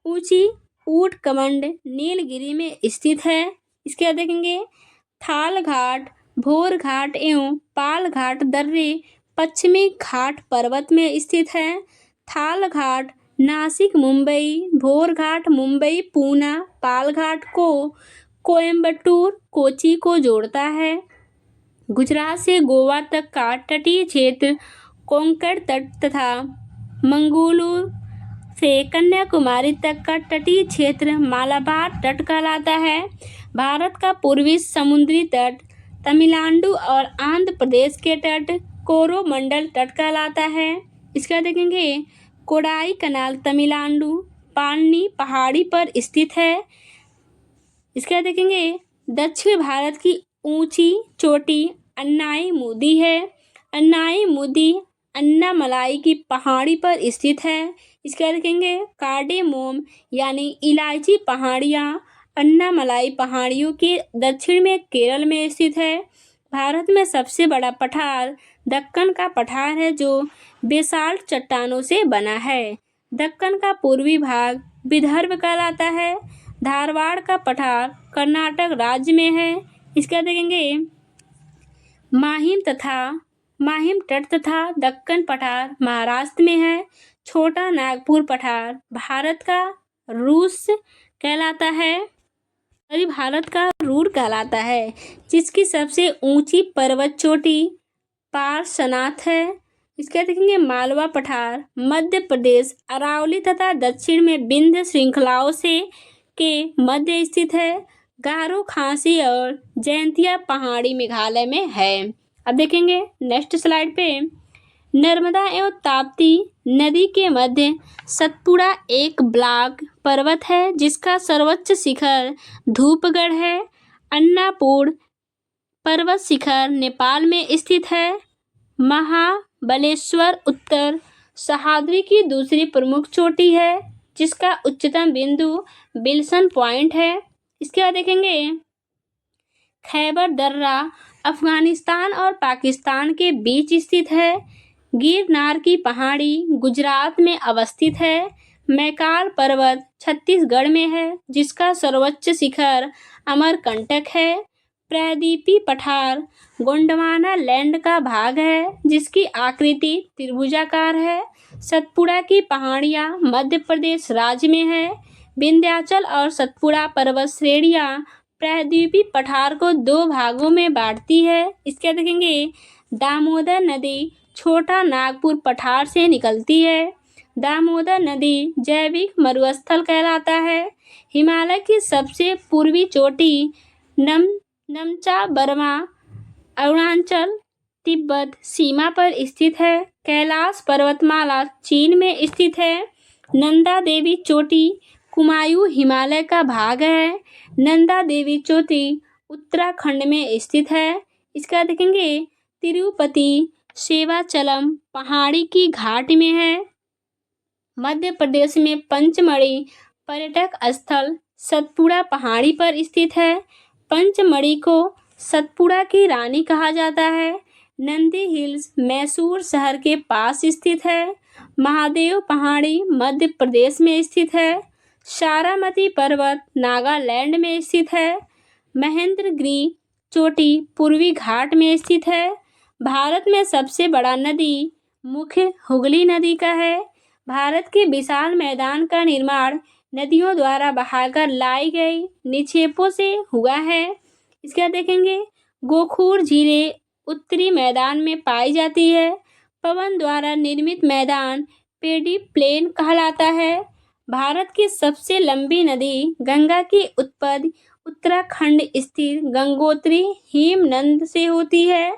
ऊंची ऊंट कमंड नीलगिरी में स्थित है। इसके बाद देखेंगे थाल घाट भोर घाट एवं पाल घाट दर्रे पश्चिमी घाट पर्वत में स्थित है। थाल घाट नासिक मुंबई, भोर घाट मुंबई पूना, पाल घाट को कोयम्बटूर कोची को जोड़ता है। गुजरात से गोवा तक का तटीय क्षेत्र कोंकण तट तथा मंगलूर से कन्याकुमारी तक का तटीय क्षेत्र मालाबार तट कहलाता है। भारत का पूर्वी समुद्री तट तमिलनाडु और आंध्र प्रदेश के तट कोरोमंडल तट कहलाता है। इसका देखेंगे कोडाई कनाल तमिलनाडु पानी पहाड़ी पर स्थित है। इसका देखेंगे दक्षिण भारत की ऊंची चोटी अन्नाई है। अन्नाई अन्नामलाई की पहाड़ी पर स्थित है। इसका देखेंगे कार्डेमोम यानी इलायची पहाड़ियाँ अन्नामलाई पहाड़ियों के दक्षिण में केरल में स्थित है। भारत में सबसे बड़ा पठार दक्कन का पठार है जो बेसाल्ट चट्टानों से बना है। दक्कन का पूर्वी भाग विदर्भ कहलाता है। धारवाड़ का पठार कर्नाटक राज्य में है। इसका देखेंगे माहिम तट तथा दक्कन पठार महाराष्ट्र में है। छोटा नागपुर पठार भारत का रूर कहलाता है जिसकी सबसे ऊंची पर्वत चोटी पार्श्वनाथ है। इसके देखेंगे मालवा पठार मध्य प्रदेश अरावली तथा दक्षिण में विंध्य श्रृंखलाओं से के मध्य स्थित है। गारो खासी और जैंतिया पहाड़ी मेघालय में है। अब देखेंगे नेक्स्ट स्लाइड पे नर्मदा एवं ताप्ती नदी के मध्य सतपुड़ा एक ब्लॉक पर्वत है जिसका सर्वोच्च शिखर धूपगढ़ है। अन्नापुर पर्वत शिखर नेपाल में स्थित है। महाबलेश्वर उत्तर सह्याद्री की दूसरी प्रमुख चोटी है जिसका उच्चतम बिंदु विल्सन पॉइंट है। इसके बाद देखेंगे खैबर दर्रा अफगानिस्तान और पाकिस्तान के बीच स्थित है। गिरनार की पहाड़ी गुजरात में अवस्थित है। मैकाल पर्वत छत्तीसगढ़ में है जिसका सर्वोच्च शिखर अमरकंटक है। प्रायद्वीपीय पठार गोंडवाना लैंड का भाग है जिसकी आकृति त्रिभुजाकार है। सतपुड़ा की पहाड़ियाँ मध्य प्रदेश राज्य में है। विंध्याचल और सतपुड़ा पर्वत श्रेणियाँ प्रायद्वीपीय पठार को दो भागों में बांटती है। इसके देखेंगे दामोदर नदी छोटा नागपुर पठार से निकलती है। दामोदर नदी जैविक मरुस्थल कहलाता है। हिमालय की सबसे पूर्वी चोटी नमचा बर्मा अरुणाचल तिब्बत सीमा पर स्थित है। कैलाश पर्वतमाला चीन में स्थित है। नंदा देवी चोटी कुमायूं हिमालय का भाग है। नंदा देवी चोटी उत्तराखंड में स्थित है। इसका देखेंगे तिरुपति सेवाचलम पहाड़ी की घाटी में है। मध्य प्रदेश में पंचमढ़ी पर्यटक स्थल सतपुड़ा पहाड़ी पर स्थित है। पंचमढ़ी को सतपुड़ा की रानी कहा जाता है। नंदी हिल्स मैसूर शहर के पास स्थित है। महादेव पहाड़ी मध्य प्रदेश में स्थित है। सारामती पर्वत नागालैंड में स्थित है। महेंद्रगिरी चोटी पूर्वी घाट में स्थित है। भारत में सबसे बड़ा नदी मुख्य हुगली नदी का है। भारत के विशाल मैदान का निर्माण नदियों द्वारा बहाकर लाई गई निक्षेपों से हुआ है। इसके बाद देखेंगे गोखूर झीलें उत्तरी मैदान में पाई जाती है। पवन द्वारा निर्मित मैदान पेडी प्लेन कहलाता है। भारत की सबसे लंबी नदी गंगा की उत्पत्ति उत्तराखंड स्थित गंगोत्री हिमनद से होती है।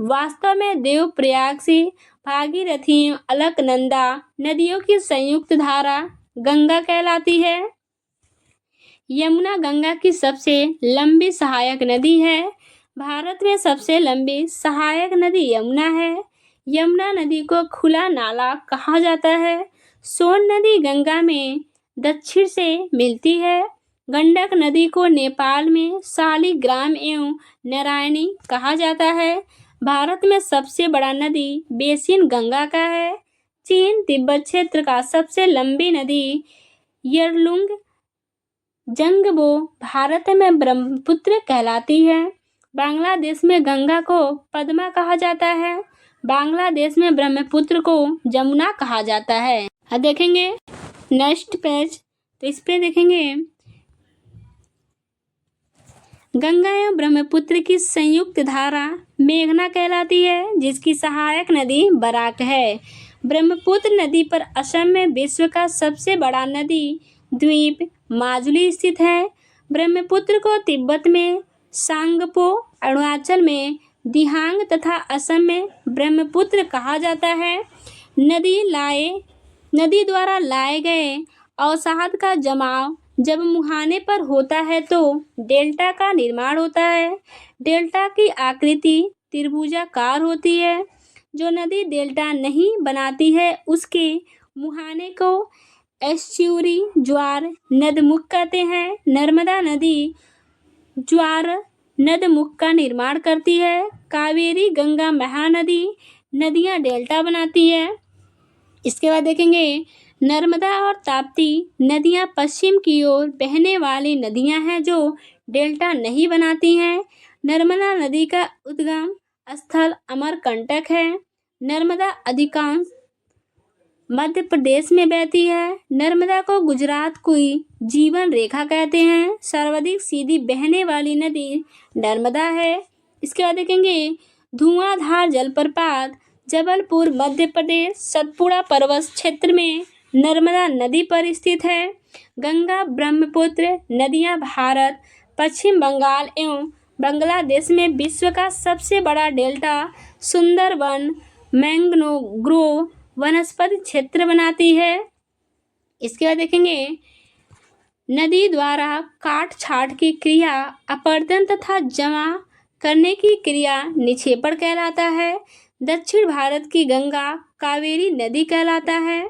वास्तव में देवप्रयाग से भागीरथी अलकनंदा नदियों की संयुक्त धारा गंगा कहलाती है। यमुना गंगा की सबसे लंबी सहायक नदी है। भारत में सबसे लंबी सहायक नदी यमुना है। यमुना नदी को खुला नाला कहा जाता है। सोन नदी गंगा में दक्षिण से मिलती है। गंडक नदी को नेपाल में शालिग्राम एवं नारायणी कहा जाता है। भारत में सबसे बड़ा नदी बेसिन गंगा का है। चीन तिब्बत क्षेत्र का सबसे लंबी नदी यरलुंग जंगबो भारत में ब्रह्मपुत्र कहलाती है। बांग्लादेश में गंगा को पद्मा कहा जाता है। बांग्लादेश में ब्रह्मपुत्र को जमुना कहा जाता है। अब देखेंगे नेक्स्ट पेज, तो इस पे देखेंगे गंगा एवं ब्रह्मपुत्र की संयुक्त धारा मेघना कहलाती है, जिसकी सहायक नदी बराक है। ब्रह्मपुत्र नदी पर असम में विश्व का सबसे बड़ा नदी द्वीप माजुली स्थित है। ब्रह्मपुत्र को तिब्बत में सांगपो, अरुणाचल में दिहांग तथा असम में ब्रह्मपुत्र कहा जाता है। नदी द्वारा लाए गए अवसाद का जमाव जब मुहाने पर होता है तो डेल्टा का निर्माण होता है। डेल्टा की आकृति त्रिभुजाकार होती है। जो नदी डेल्टा नहीं बनाती है उसके मुहाने को एस्च्यूरी ज्वार नदमुख कहते हैं। नर्मदा नदी ज्वार नदमुख का निर्माण करती है। कावेरी गंगा महानदी नदियां डेल्टा बनाती है। इसके बाद देखेंगे नर्मदा और ताप्ती नदियां पश्चिम की ओर बहने वाली नदियां हैं जो डेल्टा नहीं बनाती हैं। नर्मदा नदी का उद्गम स्थल अमरकंटक है। नर्मदा अधिकांश मध्य प्रदेश में बहती है। नर्मदा को गुजरात की जीवन रेखा कहते हैं। सर्वाधिक सीधी बहने वाली नदी नर्मदा है। इसके बाद देखेंगे धुआंधार जलप्रपात जबलपुर मध्य प्रदेश सतपुड़ा पर्वत क्षेत्र में नर्मदा नदी पर स्थित है। गंगा ब्रह्मपुत्र नदियां भारत, पश्चिम बंगाल एवं बांग्लादेश में विश्व का सबसे बड़ा डेल्टा सुंदरवन मैंग्रोव वनस्पति क्षेत्र बनाती है। इसके बाद देखेंगे नदी द्वारा काट छाट की क्रिया अपरदन तथा जमा करने की क्रिया निक्षेपण कहलाता है। दक्षिण भारत की गंगा कावेरी नदी कहलाता है।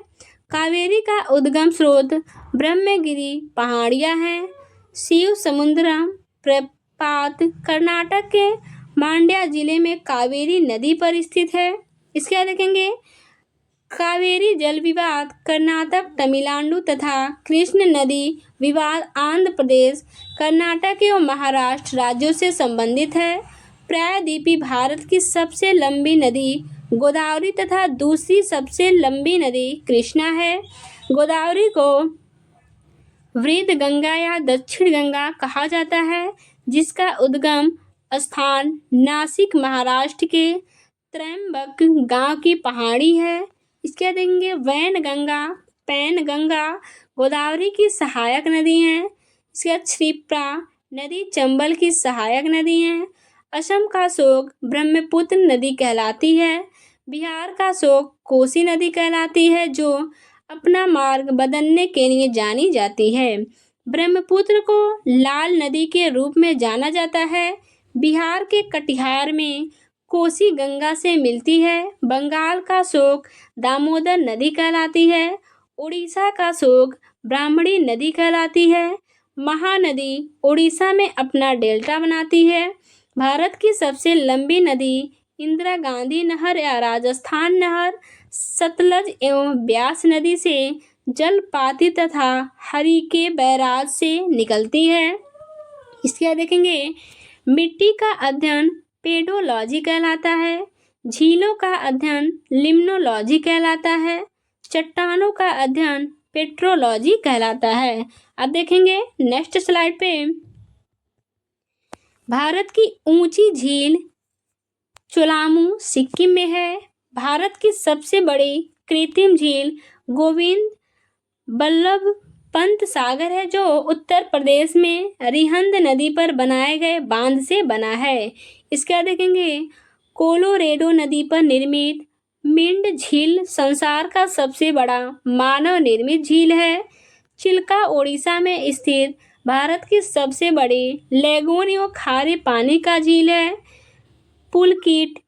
कावेरी का उद्गम स्रोत ब्रह्मगिरी पहाड़ियाँ हैं। शिव समुद्रम प्रपात कर्नाटक के मांड्या जिले में कावेरी नदी पर स्थित है। इसके बाद देखेंगे कावेरी जल विवाद कर्नाटक तमिलनाडु तथा कृष्ण नदी विवाद आंध्र प्रदेश कर्नाटक एवं महाराष्ट्र राज्यों से संबंधित है। प्रायद्वीपीय भारत की सबसे लंबी नदी गोदावरी तथा दूसरी सबसे लंबी नदी कृष्णा है। गोदावरी को वृद्ध गंगा या दक्षिण गंगा कहा जाता है, जिसका उद्गम स्थान नासिक महाराष्ट्र के त्रयंबक गांव की पहाड़ी है। इसके देंगे वैन गंगा पैन गंगा गोदावरी की सहायक नदी हैं। इसके क्षिप्रा नदी चंबल की सहायक नदी हैं। असम का शोक ब्रह्मपुत्र नदी कहलाती है। बिहार का शोक कोसी नदी कहलाती है, जो अपना मार्ग बदलने के लिए जानी जाती है। ब्रह्मपुत्र को लाल नदी के रूप में जाना जाता है। बिहार के कटिहार में कोसी गंगा से मिलती है। बंगाल का शोक दामोदर नदी कहलाती है। उड़ीसा का शोक ब्राह्मणी नदी कहलाती है। महानदी उड़ीसा में अपना डेल्टा बनाती है। भारत की सबसे लंबी नदी इंदिरा गांधी नहर या राजस्थान नहर सतलज एवं ब्यास नदी से जल पाती तथा हरिके बैराज से निकलती है। इसके बाद देखेंगे मिट्टी का अध्ययन पेडोलॉजी कहलाता है। झीलों का अध्ययन लिम्नोलॉजी कहलाता है। चट्टानों का अध्ययन पेट्रोलॉजी कहलाता है। अब देखेंगे नेक्स्ट स्लाइड पे, भारत की ऊंची झील चोलामू सिक्किम में है। भारत की सबसे बड़ी कृत्रिम झील गोविंद बल्लभ पंत सागर है, जो उत्तर प्रदेश में रिहंद नदी पर बनाए गए बांध से बना है। इसके बाद देखेंगे कोलोरेडो नदी पर निर्मित मिंड झील संसार का सबसे बड़ा मानव निर्मित झील है। चिल्का ओडिशा में स्थित भारत की सबसे बड़ी लैगून एवं खारे पानी का झील है। पुलकिट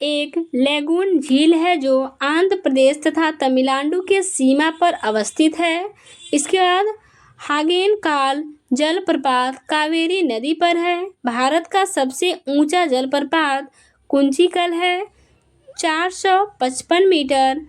एक लैगून झील है जो आंध्र प्रदेश तथा तमिलनाडु के सीमा पर अवस्थित है। इसके बाद हागेनकाल जलप्रपात कावेरी नदी पर है। भारत का सबसे ऊंचा जलप्रपात कुंचिकल है, 455 मीटर,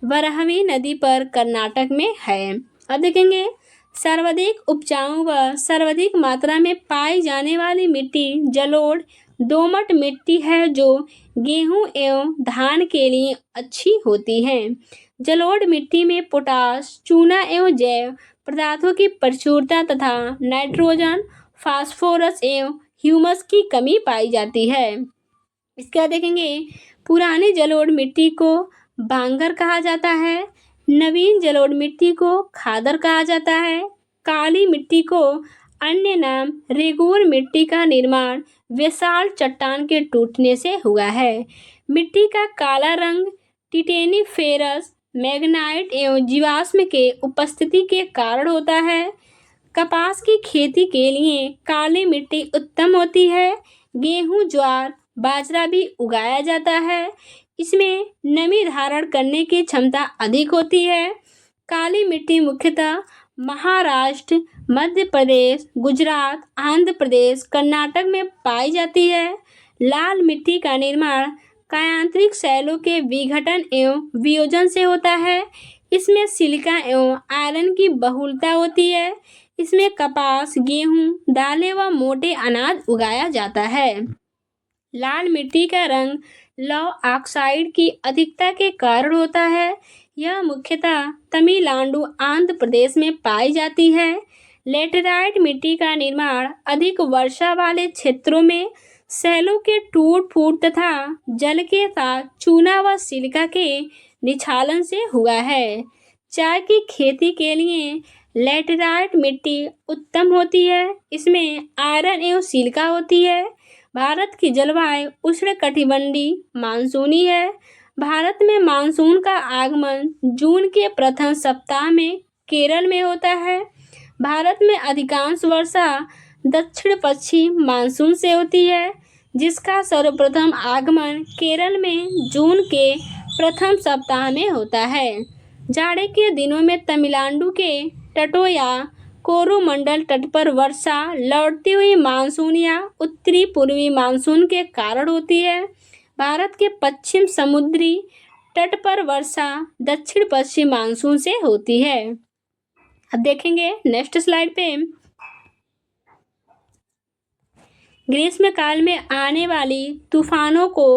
वराहवी नदी पर कर्नाटक में है। अब देखेंगे सर्वाधिक उपजाऊ व सर्वाधिक मात्रा में पाई जाने वाली मिट्टी जलोढ़ दोमट मिट्टी है, जो गेहूं एवं धान के लिए अच्छी होती है। जलोढ़ मिट्टी में पोटाश, चूना एवं जैव पदार्थों की प्रचुरता तथा नाइट्रोजन, फास्फोरस एवं ह्यूमस की कमी पाई जाती है। इसके बाद देखेंगे पुरानी जलोढ़ मिट्टी को बांगर कहा जाता है, नवीन जलोढ़ मिट्टी को खादर कहा जाता है। काली मिट्टी को अन्य नाम रेगूर मिट्टी का निर्माण विशाल चट्टान के टूटने से हुआ है। मिट्टी का काला रंग टिटेनिफेरस, मैग्नाइट एवं जीवाश्म के उपस्थिति के कारण होता है। कपास की खेती के लिए काली मिट्टी उत्तम होती है। गेहूं, ज्वार, बाजरा भी उगाया जाता है। इसमें नमी धारण करने की क्षमता अधिक होती है। काली मिट्टी मुख्यतः महाराष्ट्र, मध्य प्रदेश, गुजरात, आंध्र प्रदेश, कर्नाटक में पाई जाती है। लाल मिट्टी का निर्माण कायांतरिक शैलों के विघटन एवं वियोजन से होता है। इसमें सिलिका एवं आयरन की बहुलता होती है। इसमें कपास, गेहूं, दालें व मोटे अनाज उगाया जाता है। लाल मिट्टी का रंग लौह ऑक्साइड की अधिकता के कारण होता है। यह मुख्यतः तमिलनाडु, आंध्र प्रदेश में पाई जाती है। लेटेराइट मिट्टी का निर्माण अधिक वर्षा वाले क्षेत्रों में शैलों के टूट फूट तथा जल के साथ चूना व सिलिका के निछालन से हुआ है। चाय की खेती के लिए लेटेराइट मिट्टी उत्तम होती है। इसमें आयरन एवं सिलिका होती है। भारत की जलवायु उष्णकटिबंधीय मानसूनी है। भारत में मानसून का आगमन जून के प्रथम सप्ताह में केरल में होता है। भारत में अधिकांश वर्षा दक्षिण पश्चिम मानसून से होती है, जिसका सर्वप्रथम आगमन केरल में जून के प्रथम सप्ताह में होता है। जाड़े के दिनों में तमिलनाडु के तटों या कोरोमंडल तट पर वर्षा लौटती हुई मानसून या उत्तरी पूर्वी मानसून के कारण होती है। भारत के पश्चिम समुद्री तट पर वर्षा दक्षिण पश्चिम मानसून से होती है। अब देखेंगे नेक्स्ट स्लाइड पे, ग्रीष्म काल में आने वाली तूफानों को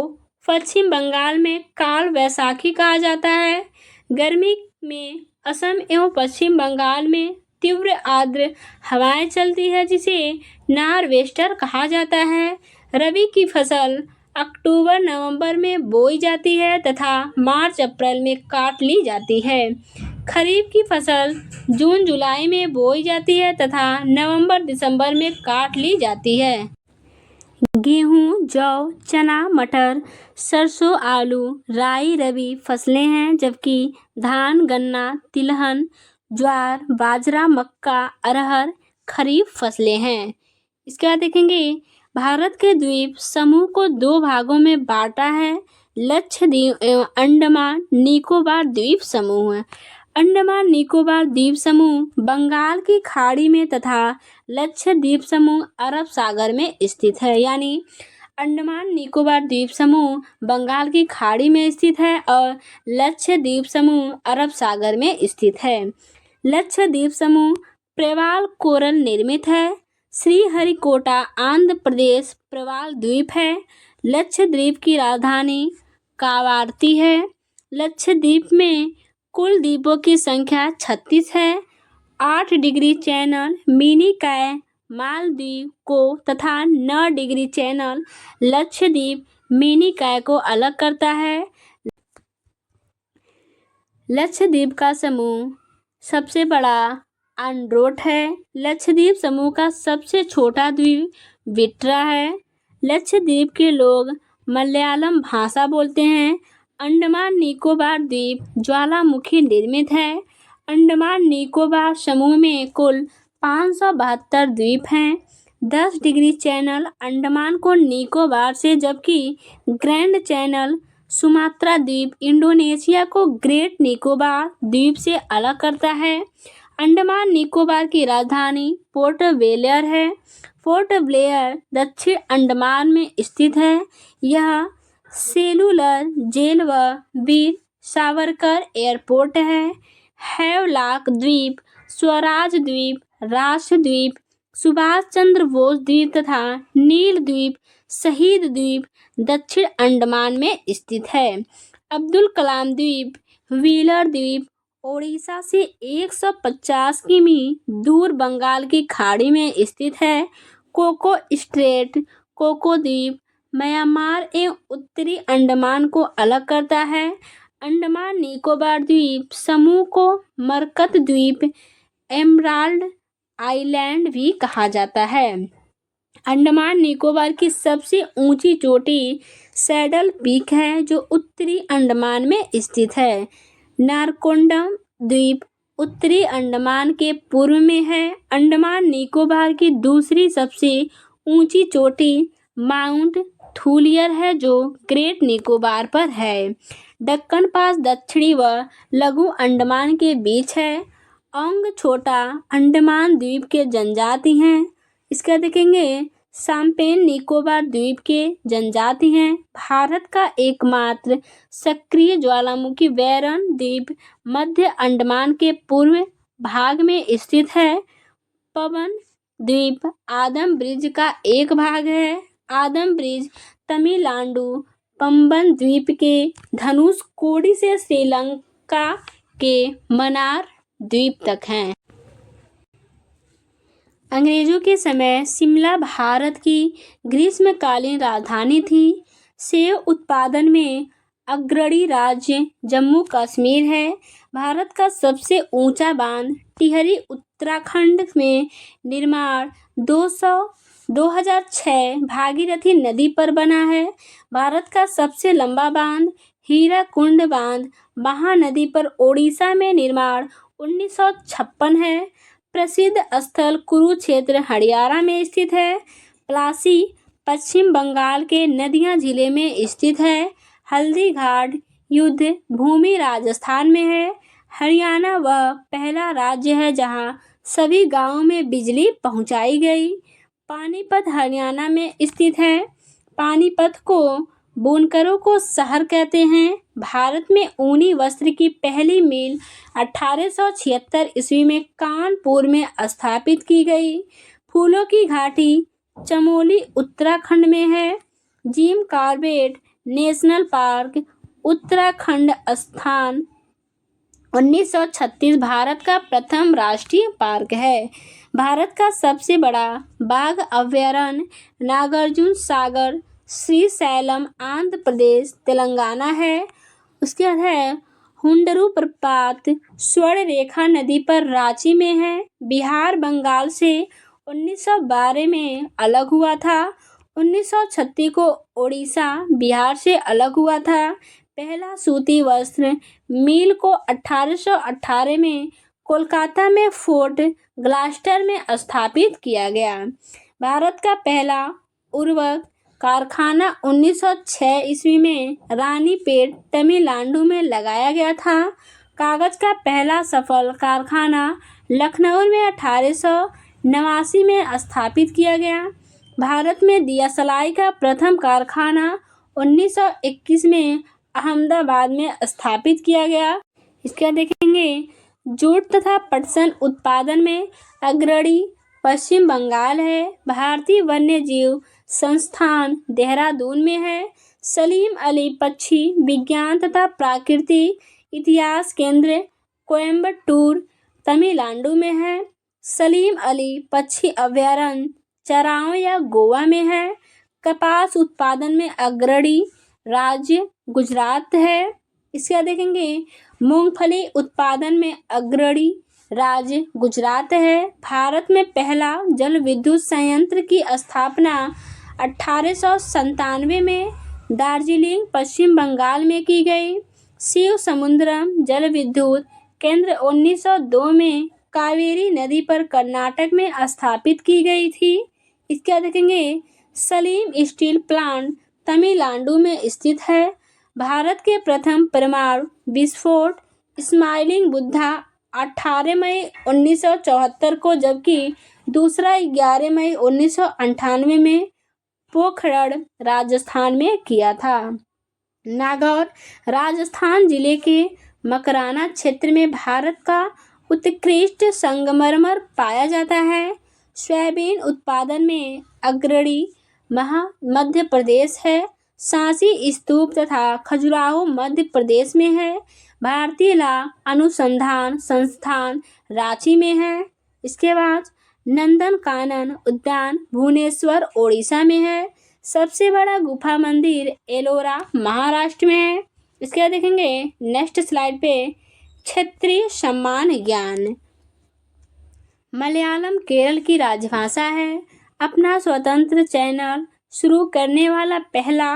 पश्चिम बंगाल में काल वैशाखी कहा जाता है। गर्मी में असम एवं पश्चिम बंगाल में तीव्र आर्द्र हवाएं चलती है, जिसे नॉर्वेस्टर कहा जाता है। रबी की फसल अक्टूबर नवंबर में बोई जाती है तथा मार्च अप्रैल में काट ली जाती है। खरीफ की फसल जून जुलाई में बोई जाती है तथा नवंबर दिसंबर में काट ली जाती है। गेहूं, जौ, चना, मटर, सरसों, आलू, राई रबी फसलें हैं, जबकि धान, गन्ना, तिलहन, ज्वार, बाजरा, मक्का, अरहर खरीफ फसलें हैं। इसके बाद देखेंगे भारत के द्वीप समूह को दो भागों में बांटा है, लक्षद्वीप एवं अंडमान निकोबार द्वीप समूह है। अंडमान निकोबार द्वीप समूह बंगाल की खाड़ी में तथा लक्षद्वीप समूह अरब सागर में स्थित है। यानी अंडमान निकोबार द्वीप समूह बंगाल की खाड़ी में स्थित है और लक्षद्वीप समूह अरब सागर में स्थित है। लक्षद्वीप समूह प्रवाल कोरल निर्मित है। श्रीहरिकोटा आंध्र प्रदेश प्रवाल द्वीप है। लक्षद्वीप की राजधानी कावारती है। लक्षद्वीप में कुल द्वीपों की संख्या 36 है। 8 डिग्री चैनल मिनिकॉय मालदीव को तथा 9 डिग्री चैनल लक्षद्वीप मिनिकॉय को अलग करता है। लक्षद्वीप का समूह सबसे बड़ा आंड्रोट है। लक्षद्वीप समूह का सबसे छोटा द्वीप विट्रा है। लक्षद्वीप के लोग मलयालम भाषा बोलते हैं। अंडमान निकोबार द्वीप ज्वालामुखी निर्मित है। अंडमान निकोबार समूह में कुल 572 द्वीप हैं। 10 डिग्री चैनल अंडमान को निकोबार से, जबकि ग्रैंड चैनल सुमात्रा द्वीप इंडोनेशिया को ग्रेट निकोबार द्वीप से अलग करता है। अंडमान निकोबार की राजधानी पोर्ट ब्लेयर है। पोर्ट ब्लेयर दक्षिण अंडमान में स्थित है। यह सेलुलर जेल व वीर सावरकर एयरपोर्ट है। हैवलॉक द्वीप, स्वराज द्वीप, राष्ट्र द्वीप, सुभाष चंद्र बोस द्वीप तथा नील द्वीप, शहीद द्वीप दक्षिण अंडमान में स्थित है। अब्दुल कलाम द्वीप, व्हीलर द्वीप ओडिशा से 150 किमी दूर बंगाल की खाड़ी में स्थित है। कोको स्ट्रेट, कोको द्वीप म्यांमार एवं उत्तरी अंडमान को अलग करता है। अंडमान निकोबार द्वीप समूह को मरकत द्वीप, एमराल्ड आइलैंड भी कहा जाता है। अंडमान निकोबार की सबसे ऊंची चोटी सैडल पीक है, जो उत्तरी अंडमान में स्थित है। नारकोंडम द्वीप उत्तरी अंडमान के पूर्व में है। अंडमान निकोबार की दूसरी सबसे ऊंची चोटी माउंट थूलियर है, जो ग्रेट निकोबार पर है। दक्कन पास दक्षिणी व लघु अंडमान के बीच है। ओंग छोटा अंडमान द्वीप के जनजाति हैं। इसका देखेंगे शाम्पेन निकोबार द्वीप के जनजाति हैं। भारत का एकमात्र सक्रिय ज्वालामुखी बैरन द्वीप मध्य अंडमान के पूर्व भाग में स्थित है। पवन द्वीप आदम ब्रिज का एक भाग है। आदम ब्रिज तमिलनाडु पंबन द्वीप के धनुषकोडी से श्रीलंका के मन्नार द्वीप तक है। अंग्रेजों के समय शिमला भारत की ग्रीष्मकालीन राजधानी थी। सेब उत्पादन में अग्रणी राज्य जम्मू कश्मीर है। भारत का सबसे ऊंचा बांध टिहरी उत्तराखंड में निर्माण 2006 भागीरथी नदी पर बना है। भारत का सबसे लंबा बांध हीराकुंड बांध महानदी पर ओडिशा में निर्माण 1956 है। प्रसिद्ध स्थल कुरुक्षेत्र हरियाणा में स्थित है। प्लासी पश्चिम बंगाल के नदिया जिले में स्थित है। हल्दी घाट युद्ध भूमि राजस्थान में है। हरियाणा वह पहला राज्य है जहां सभी गांवों में बिजली पहुंचाई गई। पानीपत हरियाणा में स्थित है। पानीपत को बुनकरों को शहर कहते हैं। भारत में ऊनी वस्त्र की पहली मिल 1876 ईस्वी में कानपुर में स्थापित की गई। फूलों की घाटी चमोली उत्तराखंड में है। Jim Corbett national park Uttarakhand स्थान 1936 भारत का प्रथम राष्ट्रीय पार्क है। भारत का सबसे बड़ा बाघ अभयारण्य नागार्जुन सागर श्रीशैलम आंध्र प्रदेश तेलंगाना है। उसके बाद है हुंडरू प्रपात स्वर्ण रेखा नदी पर रांची में है। बिहार बंगाल से 1912 में अलग हुआ था। 1936 को ओडिशा बिहार से अलग हुआ था। पहला सूती वस्त्र मिल को 1818 में कोलकाता में फोर्ट ग्लास्टर में स्थापित किया गया। भारत का पहला उर्वरक कारखाना 1906 ईस्वी में रानीपेट तमिलनाडु में लगाया गया था। कागज का पहला सफल कारखाना लखनऊ में 1889 में स्थापित किया गया। भारत में दिया सलाई का प्रथम कारखाना 1921 में अहमदाबाद में स्थापित किया गया। इसका देखेंगे जूट तथा पटसन उत्पादन में अग्रणी पश्चिम बंगाल है। भारतीय वन्य जीव संस्थान देहरादून में है। सलीम अली पक्षी विज्ञान तथा प्राकृतिक इतिहास केंद्र कोयम्बटूर तमिलनाडु में है। सलीम अली पक्षी अभयारण्य चराओं या गोवा में है। कपास उत्पादन में अग्रणी राज्य गुजरात है। इसके बाद देखेंगे मूंगफली उत्पादन में अग्रणी राज्य गुजरात है। भारत में पहला जल विद्युत संयंत्र की स्थापना 1897 में दार्जिलिंग पश्चिम बंगाल में की गई। शिव समुद्रम जल विद्युत केंद्र 1902 में कावेरी नदी पर कर्नाटक में स्थापित की गई थी। इसके बाद देखेंगे सलीम स्टील प्लांट तमिलनाडु में स्थित है। भारत के प्रथम परमाणु विस्फोट स्माइलिंग बुद्धा 18 मई 1974 को, जबकि दूसरा 11 मई 1998 में पोखरण राजस्थान में किया था। नागौर राजस्थान जिले के मकराना क्षेत्र में भारत का उत्कृष्ट संगमरमर पाया जाता है। सोयाबीन उत्पादन में अग्रणी मध्य प्रदेश है। सांची स्तूप तथा खजुराहो मध्य प्रदेश में है। भारतीय ला अनुसंधान संस्थान रांची में है। इसके बाद नंदनकानन उद्यान भुवनेश्वर ओडिशा में है। सबसे बड़ा गुफा मंदिर एलोरा महाराष्ट्र में है। इसके बाद देखेंगे नेक्स्ट स्लाइड पे क्षेत्रीय सम्मान ज्ञान। मलयालम केरल की राजभाषा है। अपना स्वतंत्र चैनल शुरू करने वाला पहला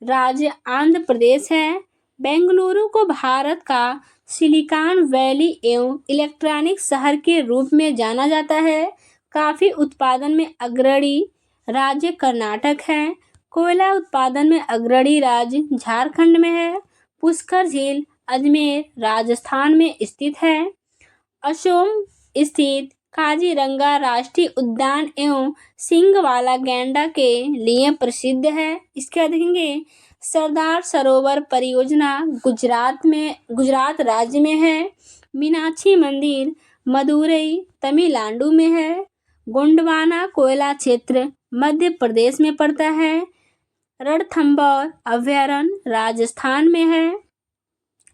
राज्य आंध्र प्रदेश है। बेंगलुरु को भारत का सिलिकॉन वैली एवं इलेक्ट्रॉनिक शहर के रूप में जाना जाता है। कॉफी उत्पादन में अग्रणी राज्य कर्नाटक है। कोयला उत्पादन में अग्रणी राज्य झारखंड में है। पुष्कर झील अजमेर राजस्थान में स्थित है। असोम स्थित काजीरंगा राष्ट्रीय उद्यान एवं सींग वाला गैंडा के लिए प्रसिद्ध है। इसके बाद देखेंगे सरदार सरोवर परियोजना गुजरात राज्य में है। मीनाक्षी मंदिर मदुरई तमिलनाडु में है। गोंडवाना कोयला क्षेत्र मध्य प्रदेश में पड़ता है। रणथंभौर अभयारण्य राजस्थान में है।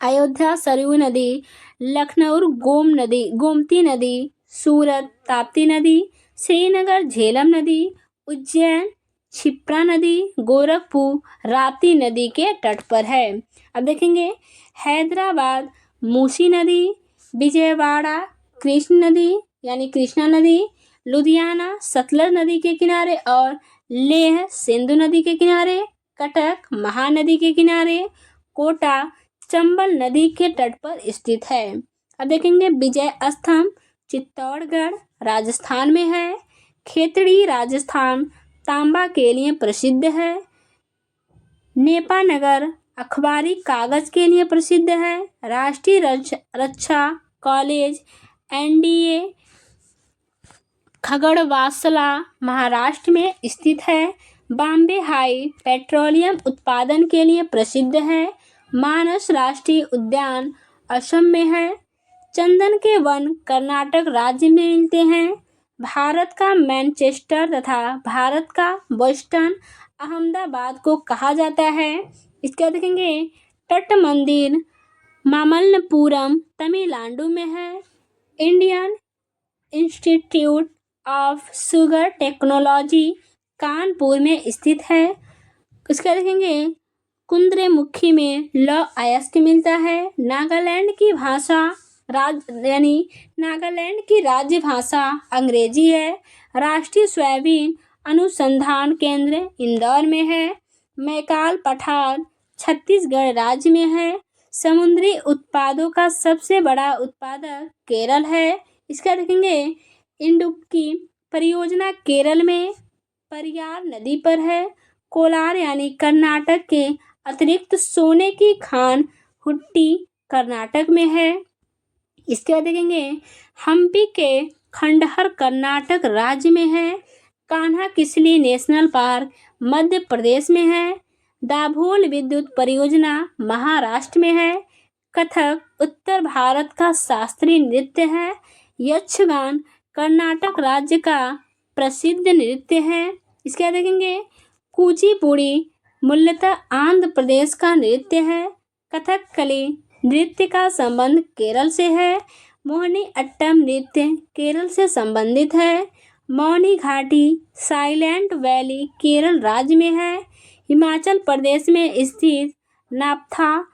अयोध्या सरयू नदी, लखनऊ गोमती नदी, सूरत ताप्ती नदी, श्रीनगर झेलम नदी, उज्जैन क्षिप्रा नदी, गोरखपुर राप्ती नदी के तट पर है। अब देखेंगे हैदराबाद मूसी नदी, विजयवाड़ा कृष्ण नदी यानी कृष्णा नदी, लुधियाना सतलज नदी के किनारे और लेह सिंधु नदी के किनारे, कटक महानदी के किनारे, कोटा चंबल नदी के तट पर स्थित है। अब देखेंगे विजय स्तंभ चित्तौड़गढ़ राजस्थान में है। खेतड़ी राजस्थान तांबा के लिए प्रसिद्ध है। नेपानगर अखबारी कागज के लिए प्रसिद्ध है। राष्ट्रीय रक्षा कॉलेज एनडीए खगड़वासला महाराष्ट्र में स्थित है। बॉम्बे हाई पेट्रोलियम उत्पादन के लिए प्रसिद्ध है। मानस राष्ट्रीय उद्यान असम में है। चंदन के वन कर्नाटक राज्य में मिलते हैं। भारत का मैनचेस्टर तथा भारत का बोस्टन अहमदाबाद को कहा जाता है। इसका देखेंगे तट मंदिर मामल्लपुरम तमिलनाडु में है। Indian institute of sugar technology Kanpur में स्थित है। इसका देखेंगे कुद्रेमुखी में लौह अयस्क मिलता है। नागालैंड की राज्य भाषा अंग्रेजी है। राष्ट्रीय सोयाबीन अनुसंधान केंद्र इंदौर में है। मैकाल पठार छत्तीसगढ़ राज्य में है। समुद्री उत्पादों का सबसे बड़ा उत्पादक केरल है। इसका देखेंगे इंडुक्की परियोजना केरल में परियार नदी पर है। कोलार यानी कर्नाटक के अतिरिक्त सोने की खान हुट्टी कर्नाटक में है। इसके बाद देखेंगे हम्पी के खंडहर कर्नाटक राज्य में है। कान्हा किसली नेशनल पार्क मध्य प्रदेश में है। दाभोल विद्युत परियोजना महाराष्ट्र में है। कथक उत्तर भारत का शास्त्रीय नृत्य है। यक्षगान कर्नाटक राज्य का प्रसिद्ध नृत्य है। इसके बाद देखेंगे कूचिपुड़ी मूलतः आंध्र प्रदेश का नृत्य है। कथकली नृत्य का संबंध केरल से है। मोहिनी अट्टम नृत्य केरल से संबंधित है। मौनी घाटी साइलेंट वैली केरल राज्य में है। हिमाचल प्रदेश में स्थित नापथा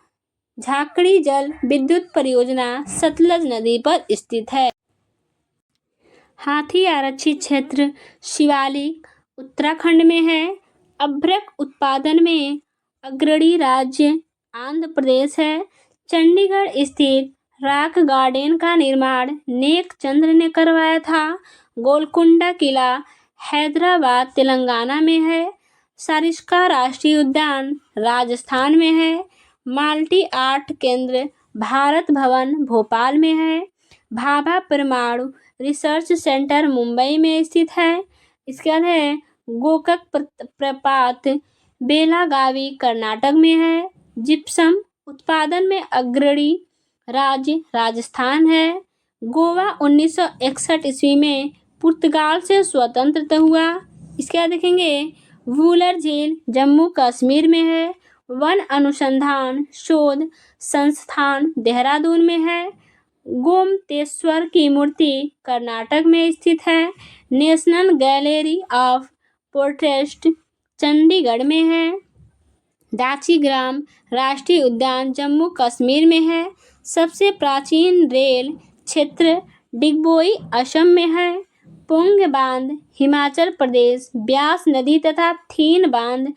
झाकड़ी जल विद्युत परियोजना सतलज नदी पर स्थित है। हाथी आरक्षित क्षेत्र शिवालिक उत्तराखंड में है। अभ्रक उत्पादन में अग्रणी राज्य आंध्र प्रदेश है। चंडीगढ़ स्थित रॉक गार्डन का निर्माण नेक चंद्र ने करवाया था। गोलकुंडा किला हैदराबाद तेलंगाना में है। सरिस्का राष्ट्रीय उद्यान राजस्थान में है। माल्टी आर्ट केंद्र भारत भवन भोपाल में है। भाभा परमाणु रिसर्च सेंटर मुंबई में स्थित है। इसके बाद है गोकक प्रपात बेलागावी कर्नाटक में है। जिप्सम उत्पादन में अग्रणी राज्य राजस्थान है। गोवा 1961 ईस्वी में पुर्तगाल से स्वतंत्र हुआ। इसके बाद देखेंगे वूलर झील जम्मू कश्मीर में है। वन अनुसंधान शोध संस्थान देहरादून में है। गोमतेश्वर की मूर्ति कर्नाटक में स्थित है। National gallery of portrait Chandigarh में है। दाचीग्राम राष्ट्रीय उद्यान जम्मू कश्मीर में है। सबसे प्राचीन रेल क्षेत्र डिगबोई असम में है। पुंग बांध हिमाचल प्रदेश ब्यास नदी तथा थीन बांध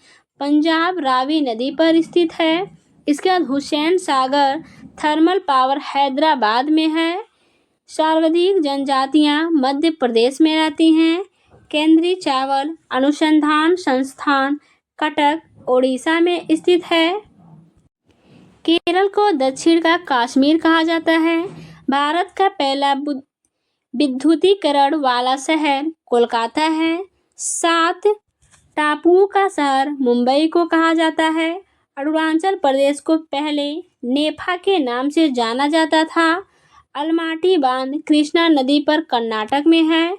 पंजाब रावी नदी पर स्थित है। इसके बाद हुसैन सागर थर्मल पावर हैदराबाद में है। सर्वाधिक जनजातियां मध्य प्रदेश में रहती हैं। केंद्रीय चावल अनुसंधान संस्थान कटक ओडिशा में स्थित है। केरल को दक्षिण का कश्मीर कहा जाता है। भारत का पहला विद्युतीकरण वाला शहर कोलकाता है। 7 टापुओं का शहर मुंबई को कहा जाता है। अरुणाचल प्रदेश को पहले नेफा के नाम से जाना जाता था। अलमाटी बांध कृष्णा नदी पर कर्नाटक में है।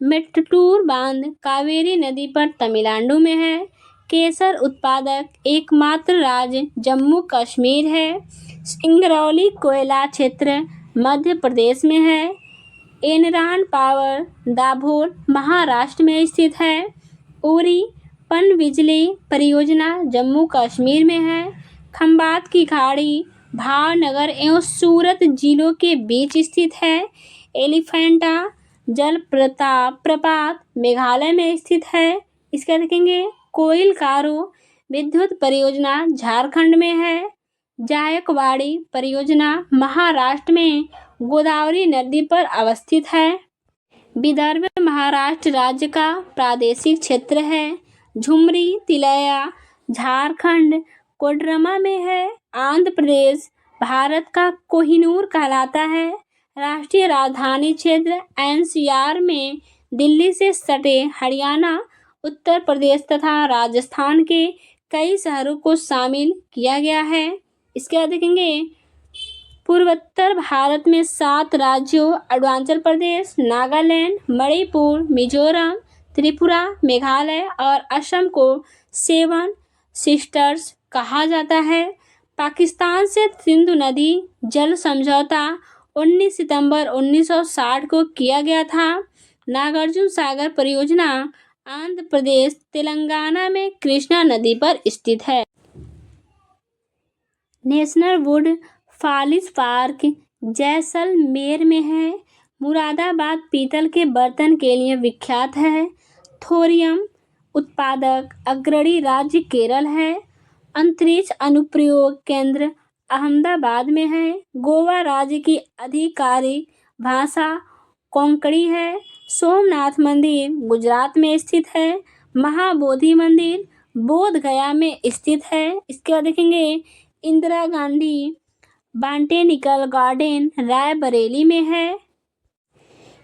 मेट्टूर बांध कावेरी नदी पर तमिलनाडु में है। केसर उत्पादक एकमात्र राज्य जम्मू कश्मीर है। सिंगरौली कोयला क्षेत्र मध्य प्रदेश में है। एनरान पावर दाभोल महाराष्ट्र में स्थित है। उरी पनबिजली परियोजना जम्मू कश्मीर में है। खंबात की खाड़ी भावनगर एवं सूरत जिलों के बीच स्थित है। एलिफेंटा जल प्रपात मेघालय में स्थित है। इसका देखेंगे कोइलकारो विद्युत परियोजना झारखंड में है। जायकवाड़ी परियोजना महाराष्ट्र में गोदावरी नदी पर अवस्थित है। विदर्भ महाराष्ट्र राज्य का प्रादेशिक क्षेत्र है। झुमरी तिलैया झारखंड कोडरमा में है। आंध्र प्रदेश भारत का कोहिनूर कहलाता है। राष्ट्रीय राजधानी क्षेत्र एनसीआर में दिल्ली से सटे हरियाणा उत्तर प्रदेश तथा राजस्थान के कई शहरों को शामिल किया गया है। इसके बाद देखेंगे पूर्वोत्तर भारत में 7 राज्यों अरुणाचल प्रदेश नागालैंड मणिपुर मिजोरम त्रिपुरा मेघालय और असम को 7 सिस्टर्स कहा जाता है। पाकिस्तान से सिंधु नदी जल समझौता 19 सितंबर 1960 को किया गया था। नागार्जुन सागर परियोजना आंध्र प्रदेश तेलंगाना में कृष्णा नदी पर स्थित है। National would Foley park Jaisalmer में है। मुरादाबाद पीतल के बर्तन के लिए विख्यात है। थोरियम उत्पादक अग्रणी राज्य केरल है। अंतरिक्ष अनुप्रयोग केंद्र अहमदाबाद में है। गोवा राज्य की आधिकारिक भाषा कोंकणी है। सोमनाथ मंदिर गुजरात में स्थित है। महाबोधि मंदिर बोध गया में स्थित है। इसके बाद देखेंगे इंदिरा गांधी बॉटेनिकल गार्डन रायबरेली में है।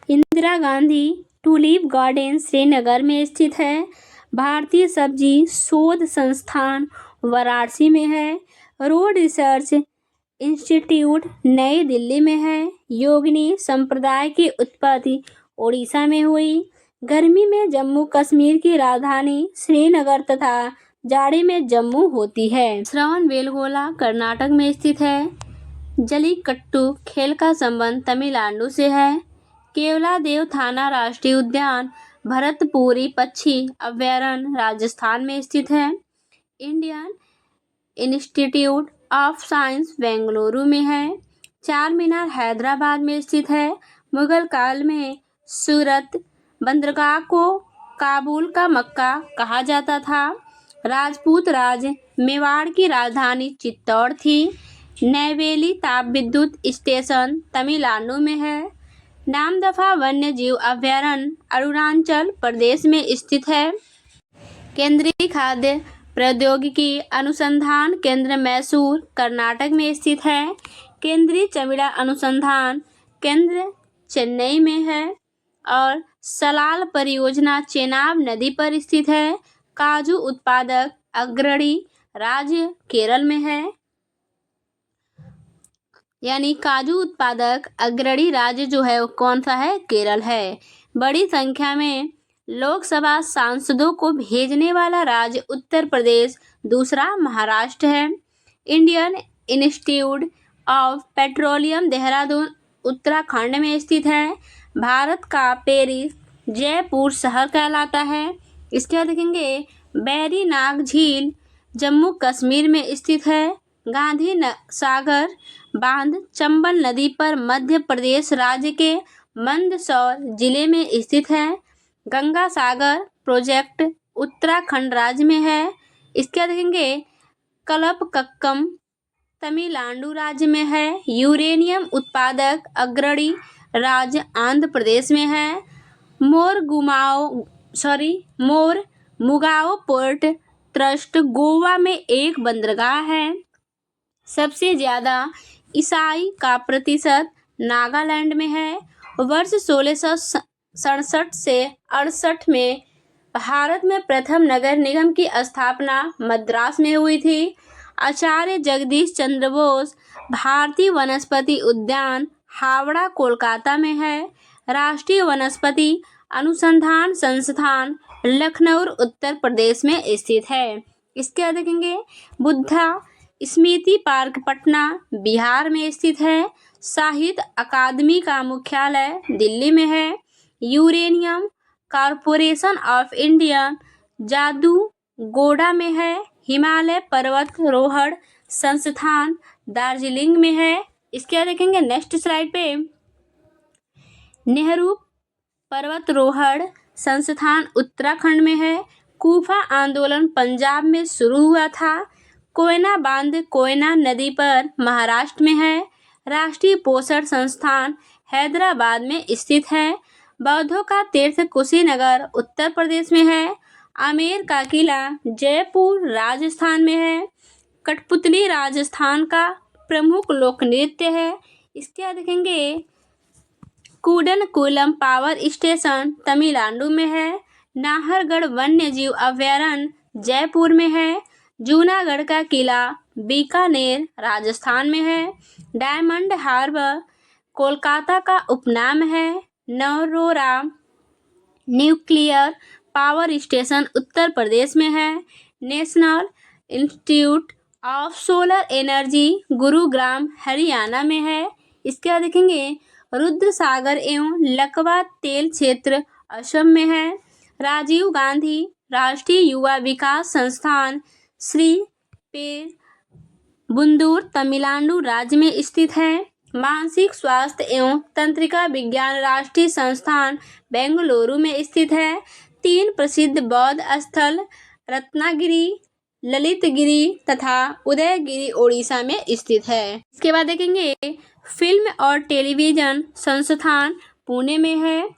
इंदिरा गांधी टूलिप गार्डन श्रीनगर में स्थित है। भारतीय सब्जी शोध संस्थान वाराणसी में है। रोड रिसर्च इंस्टीट्यूट नई दिल्ली में है। योगिनी संप्रदाय की उत्पत्ति ओडिशा में हुई। गर्मी में जम्मू कश्मीर की राजधानी श्रीनगर तथा जाड़े में जम्मू होती है। श्रवणबेलगोला कर्नाटक में स्थित है। जलीकट्टू खेल का संबंध तमिलनाडु से है। केवलादेव थाना राष्ट्रीय उद्यान भरतपुरी पक्षी अभयारण्य राजस्थान में स्थित है। Indian institute of science Bengaluru में है। चार मीनार हैदराबाद में स्थित है। मुगल काल में सूरत बंदरगाह को काबुल का मक्का कहा जाता था। राजपूत राज मेवाड़ की राजधानी चित्तौड़ थी। नैवेली ताप विद्युत स्टेशन तमिलनाडु में है। नामदफा वन्य जीव अभयारण्य अरुणाचल प्रदेश में स्थित है। केंद्रीय खाद्य प्रौद्योगिकी अनुसंधान केंद्र मैसूर कर्नाटक में स्थित है। केंद्रीय चमड़ा अनुसंधान केंद्र चेन्नई में है और सलाल परियोजना चेनाब नदी पर स्थित है। काजू उत्पादक अग्रणी राज्य केरल में है। यानी काजू उत्पादक अग्रणी राज्य जो है वो कौन सा है? केरल है। बड़ी संख्या में लोकसभा सांसदों को भेजने वाला राज्य उत्तर प्रदेश, दूसरा महाराष्ट्र है। Indian institute of petroleum Dehradun Uttarakhand में स्थित है। भारत का पेरिस जयपुर शहर कहलाता है। इसके बाद देखेंगे बैरी नाग झील जम्मू कश्मीर में स्थित है। गांधी सागर बांध चंबल नदी पर मध्य प्रदेश राज्य के मंदसौर जिले में स्थित है। गंगा सागर प्रोजेक्ट उत्तराखंड राज्य में है। इसके बाद देखेंगे कलपकक्कम तमिलनाडु राज्य में है। यूरेनियम उत्पादक अग्रणी राज्य आंध्र प्रदेश में है। मोर मुगाओ पोर्ट ट्रस्ट गोवा में एक बंदरगाह है। सबसे ज़्यादा ईसाई का प्रतिशत नागालैंड में है। वर्ष 1667 से 68 में भारत में प्रथम नगर निगम की स्थापना मद्रास में हुई थी। आचार्य जगदीश चंद्र बोस भारतीय वनस्पति उद्यान हावड़ा कोलकाता में है। राष्ट्रीय वनस्पति अनुसंधान संस्थान लखनऊ उत्तर प्रदेश में स्थित है। इसके बाद देखेंगे बुद्धा स्मृति पार्क पटना बिहार में स्थित है। साहित्य अकादमी का मुख्यालय दिल्ली में है। Uranium corporation of India Jaduguda में है। हिमालय पर्वतारोहण संस्थान दार्जिलिंग में है। इसके बाद देखेंगे नेक्स्ट स्लाइड पे नेहरू पर्वतारोहण संस्थान उत्तराखंड में है। कूफा आंदोलन पंजाब में शुरू हुआ था। कोयना बांध कोयना नदी पर महाराष्ट्र में है। राष्ट्रीय पोषण संस्थान हैदराबाद में स्थित है। बौद्धों का तीर्थ कुशीनगर उत्तर प्रदेश में है। आमेर का किला जयपुर राजस्थान में है। कठपुतली राजस्थान का प्रमुख लोक नृत्य है। इसके बाद देखेंगे कूडनकुलम पावर स्टेशन तमिलनाडु में है। नाहरगढ़ वन्य जीव अभयारण्य जयपुर में है। जूनागढ़ का किला बीकानेर राजस्थान में है। डायमंड हार्बर कोलकाता का उपनाम है। Narora nuclear power station Uttar Pradesh में है। National institute of solar energy Gurugram Haryana में है। इसके बाद देखेंगे रुद्र सागर एवं लकवा तेल क्षेत्र असम में है। राजीव गांधी राष्ट्रीय युवा विकास संस्थान श्री पेरुंबदूर तमिलनाडु राज्य में स्थित है। मानसिक स्वास्थ्य एवं तंत्रिका विज्ञान राष्ट्रीय संस्थान बेंगलुरु में स्थित है। 3 प्रसिद्ध बौद्ध स्थल रत्नागिरी ललितगिरी तथा उदयगिरी ओडिशा में स्थित है। इसके बाद देखेंगे फिल्म और टेलीविजन संस्थान पुणे में है।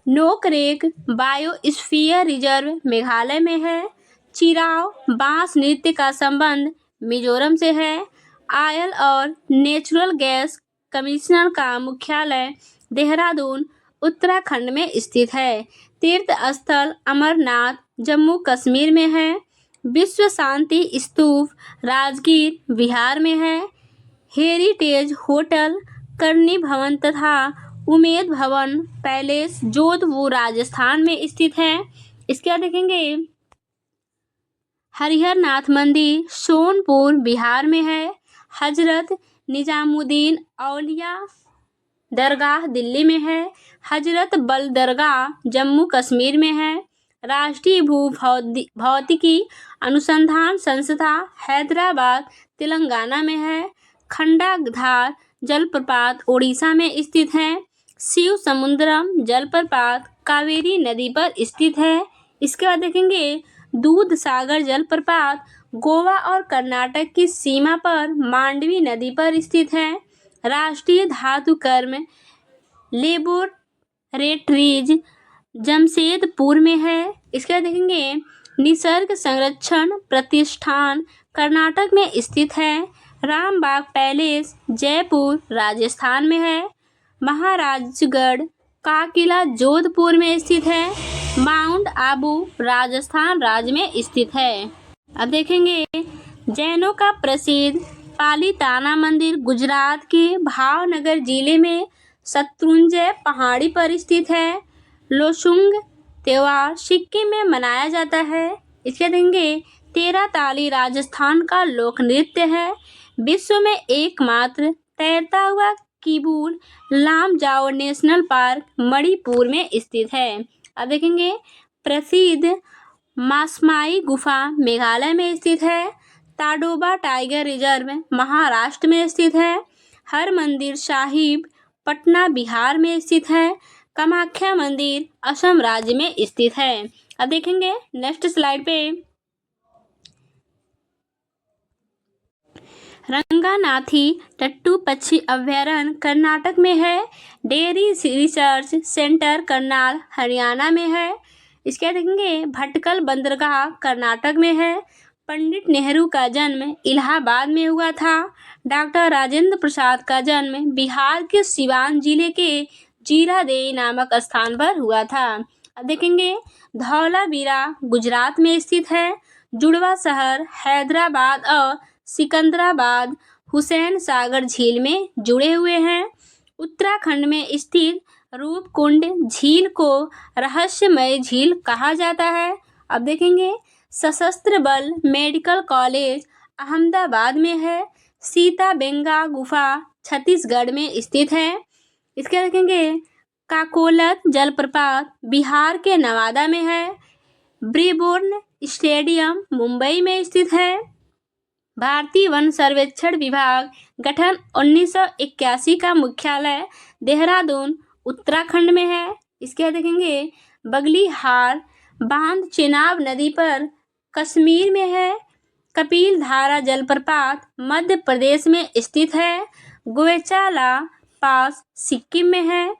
नोकरेक बायोस्फीयर रिजर्व मेघालय में है। चिराव बांस नृत्य का संबंध मिजोरम से है। ऑयल और नेचुरल गैस कमिश्नर का मुख्यालय देहरादून उत्तराखंड में स्थित है। तीर्थ स्थल अमरनाथ जम्मू कश्मीर में है। विश्व शांति स्तूप राजगीर बिहार में है। हेरिटेज होटल करनी भवन तथा उमेद भवन पैलेस जोधपुर राजस्थान में स्थित है। इसके बाद देखेंगे हरिहर नाथ मंदिर सोनपुर बिहार में है। हजरत निजामुद्दीन औलिया दरगाह दिल्ली में है। हजरत बल दरगाह जम्मू कश्मीर में है। राष्ट्रीय भौतिकी अनुसंधान संस्था हैदराबाद तेलंगाना में है। खंडाधार जलप्रपात उड़ीसा में स्थित है। शिव समुद्रम जलप्रपात कावेरी नदी पर स्थित है। इसके बाद देखेंगे दूध सागर जलप्रपात गोवा और कर्नाटक की सीमा पर मांडवी नदी पर स्थित है। राष्ट्रीय धातु कर्म लेबोरेटरीज जमशेदपुर में है। इसके बाद देखेंगे निसर्ग संरक्षण प्रतिष्ठान कर्नाटक में स्थित है। रामबाग पैलेस जयपुर राजस्थान में है। महाराजगढ़ का किला जोधपुर में स्थित है। माउंट आबू राजस्थान राज्य में स्थित है। अब देखेंगे जैनों का प्रसिद्ध पालीताना मंदिर गुजरात के भावनगर जिले में शत्रुंजय पहाड़ी पर स्थित है। लोसुंग त्योहार सिक्किम में मनाया जाता है। इसके देंगे तेरह ताली राजस्थान का लोक नृत्य है। विश्व में एकमात्र तैरता हुआ किबूल लामजाओ नेशनल पार्क मणिपुर में स्थित है। अब देखेंगे प्रसिद्ध मासमाई गुफा मेघालय में स्थित है। ताडोबा टाइगर रिजर्व महाराष्ट्र में स्थित है। हरमंदिर साहिब पटना बिहार में स्थित है। कामाख्या मंदिर असम राज्य में स्थित है। अब देखेंगे नेक्स्ट स्लाइड पे रंगानाथी टट्टू पक्षी अभ्यारण्य कर्नाटक में है। Dairy research centre Karnal Haryana में है। इसके देखेंगे भटकल बंदरगाह कर्नाटक में है। पंडित नेहरू का जन्म इलाहाबाद में हुआ था। डॉक्टर राजेंद्र प्रसाद का जन्म बिहार के सिवान जिले के जीरादेई नामक स्थान पर हुआ था। अब देखेंगे धौलावीरा गुजरात में स्थित है। जुड़वा शहर हैदराबाद और सिकंदराबाद हुसैन सागर झील में जुड़े हुए हैं। उत्तराखंड में स्थित रूपकुंड झील को रहस्यमय झील कहा जाता है। अब देखेंगे सशस्त्र बल मेडिकल कॉलेज अहमदाबाद में है। सीताबेंगा गुफा छत्तीसगढ़ में स्थित है। इसके देखेंगे काकोलत जलप्रपात बिहार के नवादा में है। ब्रिबोर्न स्टेडियम मुंबई में स्थित है। भारतीय वन सर्वेक्षण विभाग गठन 1981 का मुख्यालय देहरादून उत्तराखंड में है। इसके देखेंगे बगलीहार बांध चेनाब नदी पर कश्मीर में है। कपिल धारा जलप्रपात मध्य प्रदेश में स्थित है। गोएचाला पास सिक्किम में है।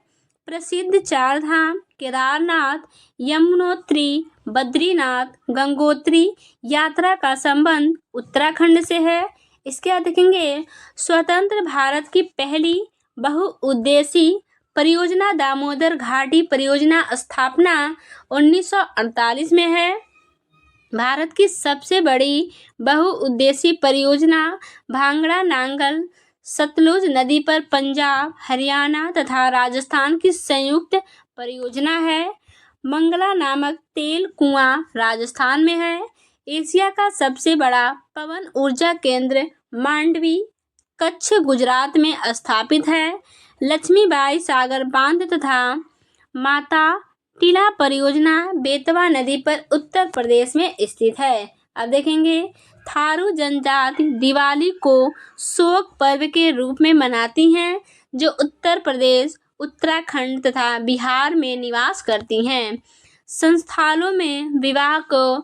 प्रसिद्ध चार धाम केदारनाथ यमुनोत्री बद्रीनाथ गंगोत्री यात्रा का संबंध उत्तराखंड से है। इसके बाद देखेंगे स्वतंत्र भारत की पहली बहुउद्देशीय परियोजना दामोदर घाटी परियोजना स्थापना 1948 में है। भारत की सबसे बड़ी बहुउद्देशीय परियोजना भांगड़ा नांगल सतलुज नदी पर पंजाब हरियाणा तथा राजस्थान की संयुक्त परियोजना है। मंगला नामक तेल कुआं राजस्थान में है। एशिया का सबसे बड़ा पवन ऊर्जा केंद्र मांडवी कच्छ गुजरात में स्थापित है। लक्ष्मीबाई सागर बांध तथा माता टीला परियोजना बेतवा नदी पर उत्तर प्रदेश में स्थित है। अब देखेंगे थारू जनजाति दिवाली को शोक पर्व के रूप में मनाती हैं, जो उत्तर प्रदेश उत्तराखंड तथा बिहार में निवास करती हैं। संस्थानों में विवाह को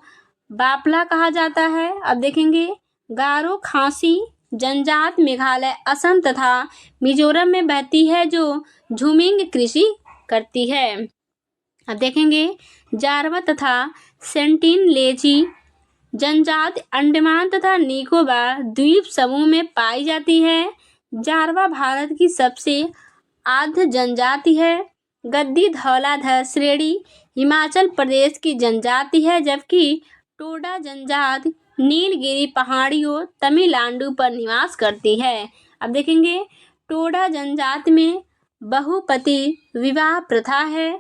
बापला कहा जाता है। अब देखेंगे गारो खासी जनजाति मेघालय असम तथा मिजोरम में बहती है, जो झूमिंग कृषि करती है। अब देखेंगे जारवा तथा सेंटिनलेजी जनजाति अंडमान तथा निकोबार द्वीप समूह में पाई जाती है। जारवा भारत की सबसे आद्य जनजाति है। गद्दी धौलाधर श्रेणी हिमाचल प्रदेश की जनजाति है, जबकि टोडा जनजाति नीलगिरी पहाड़ियों तमिलनाडु पर निवास करती है। अब देखेंगे टोडा जनजाति में बहुपति विवाह प्रथा है।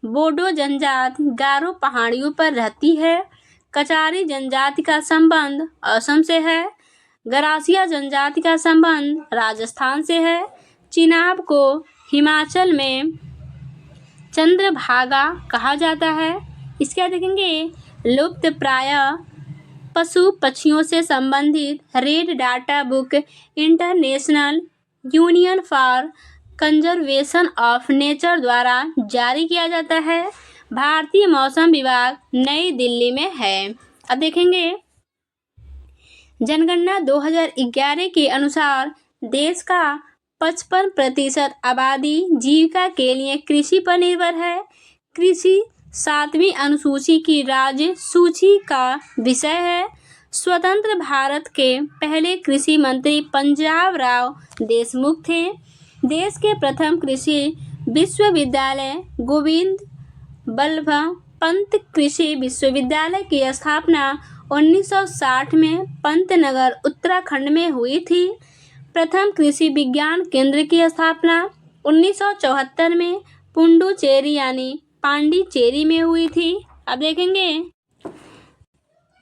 बोडो जनजाति गारो पहाड़ियों पर रहती है। कचारी जनजाति का संबंध असम से है। गरासिया जनजाति का संबंध राजस्थान से है। चिनाब को हिमाचल में चंद्रभागा कहा जाता है। इसके बाद देखेंगे लुप्त प्राय पशु पक्षियों से संबंधित red data book international union for conservation of nature द्वारा जारी किया जाता है। भारतीय मौसम विभाग नई दिल्ली में है। अब देखेंगे जनगणना 2011 के अनुसार देश का 55% आबादी जीविका के लिए कृषि पर निर्भर है। कृषि 7वीं अनुसूची की राज्य सूची का विषय है। स्वतंत्र भारत के पहले कृषि मंत्री पंजाब राव देशमुख थे। देश के प्रथम कृषि विश्वविद्यालय गोविंद बल्लभ पंत कृषि विश्वविद्यालय की स्थापना 1960 में पंतनगर उत्तराखंड में हुई थी। प्रथम कृषि विज्ञान केंद्र की स्थापना 1974 में पुडुचेरी यानी पांडिचेरी में हुई थी। अब देखेंगे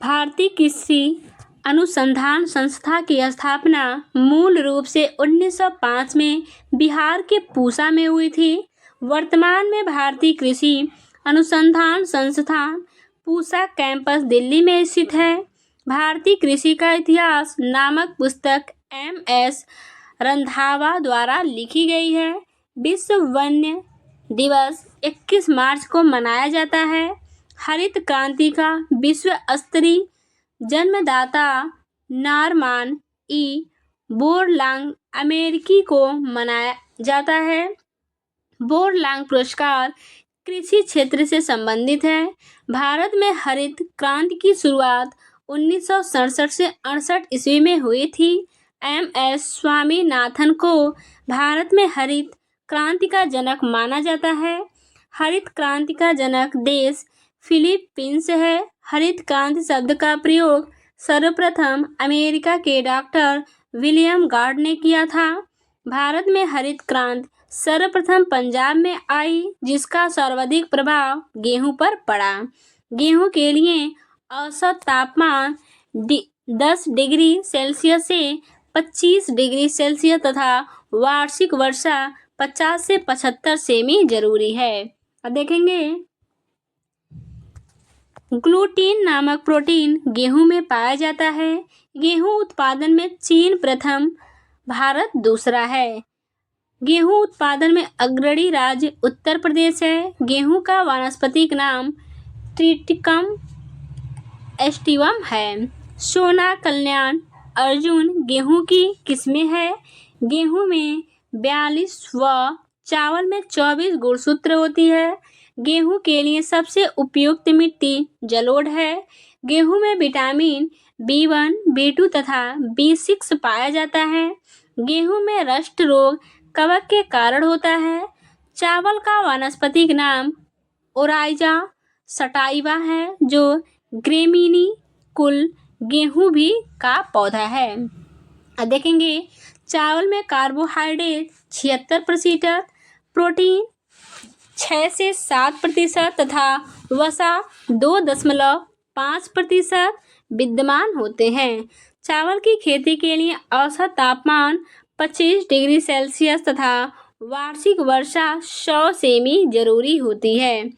भारतीय कृषि अनुसंधान संस्था की स्थापना मूल रूप से 1905 में बिहार के पूसा में हुई थी। वर्तमान में भारतीय कृषि अनुसंधान संस्थान पूसा कैंपस दिल्ली में स्थित है। भारतीय कृषि का इतिहास नामक पुस्तक MS रंधावा द्वारा लिखी गई है। विश्व वन्य दिवस 21 मार्च को मनाया जाता है। हरित क्रांति का विश्व स्तरीय जन्मदाता नॉर्मन ई बोरलांग अमेरिकी को मनाया जाता है। बोरलांग पुरस्कार कृषि क्षेत्र से संबंधित है। भारत में हरित क्रांति की शुरुआत 1967 से 68 ईस्वी में हुई थी। MS स्वामीनाथन को भारत में हरित क्रांति का जनक माना जाता है। हरित क्रांति का जनक देश फिलीपींस है। हरित क्रांति शब्द का प्रयोग सर्वप्रथम अमेरिका के डॉक्टर विलियम गार्ड ने किया था। भारत में हरित क्रांति सर्वप्रथम पंजाब में आई, जिसका सर्वाधिक प्रभाव गेहूं पर पड़ा। गेहूं के लिए औसत तापमान 10 डिग्री सेल्सियस से 25 डिग्री सेल्सियस तथा वार्षिक वर्षा 50 से 75 सेमी जरूरी है। अब देखेंगे ग्लूटीन नामक प्रोटीन गेहूं में पाया जाता है। गेहूं उत्पादन में चीन प्रथम, भारत दूसरा है। गेहूं उत्पादन में अग्रणी राज्य उत्तर प्रदेश है। गेहूं का वानस्पतिक नाम ट्रिटिकम एस्टिवम है। सोना, कल्याण, अर्जुन गेहूं की किस्में हैं। गेहूं में 42 व चावल में 24 गुणसूत्र होती है। गेहूं के लिए सबसे उपयुक्त मिट्टी जलोढ़ है। गेहूं में विटामिन B1, B2 तथा B6 पाया जाता है। गेहूं में रस्ट रोग कवक के कारण होता है। चावल का वानस्पतिक नाम ओराइजा सटाइवा है, जो ग्रेमीनी कुल गेहूं भी का पौधा है। अब देखेंगे चावल में कार्बोहाइड्रेट 76%, प्रोटीन 6 से 7% तथा वसा 2.5% विद्यमान होते हैं। चावल की खेती के लिए औसत तापमान 25 डिग्री सेल्सियस तथा वार्षिक वर्षा 100 सेमी जरूरी होती है।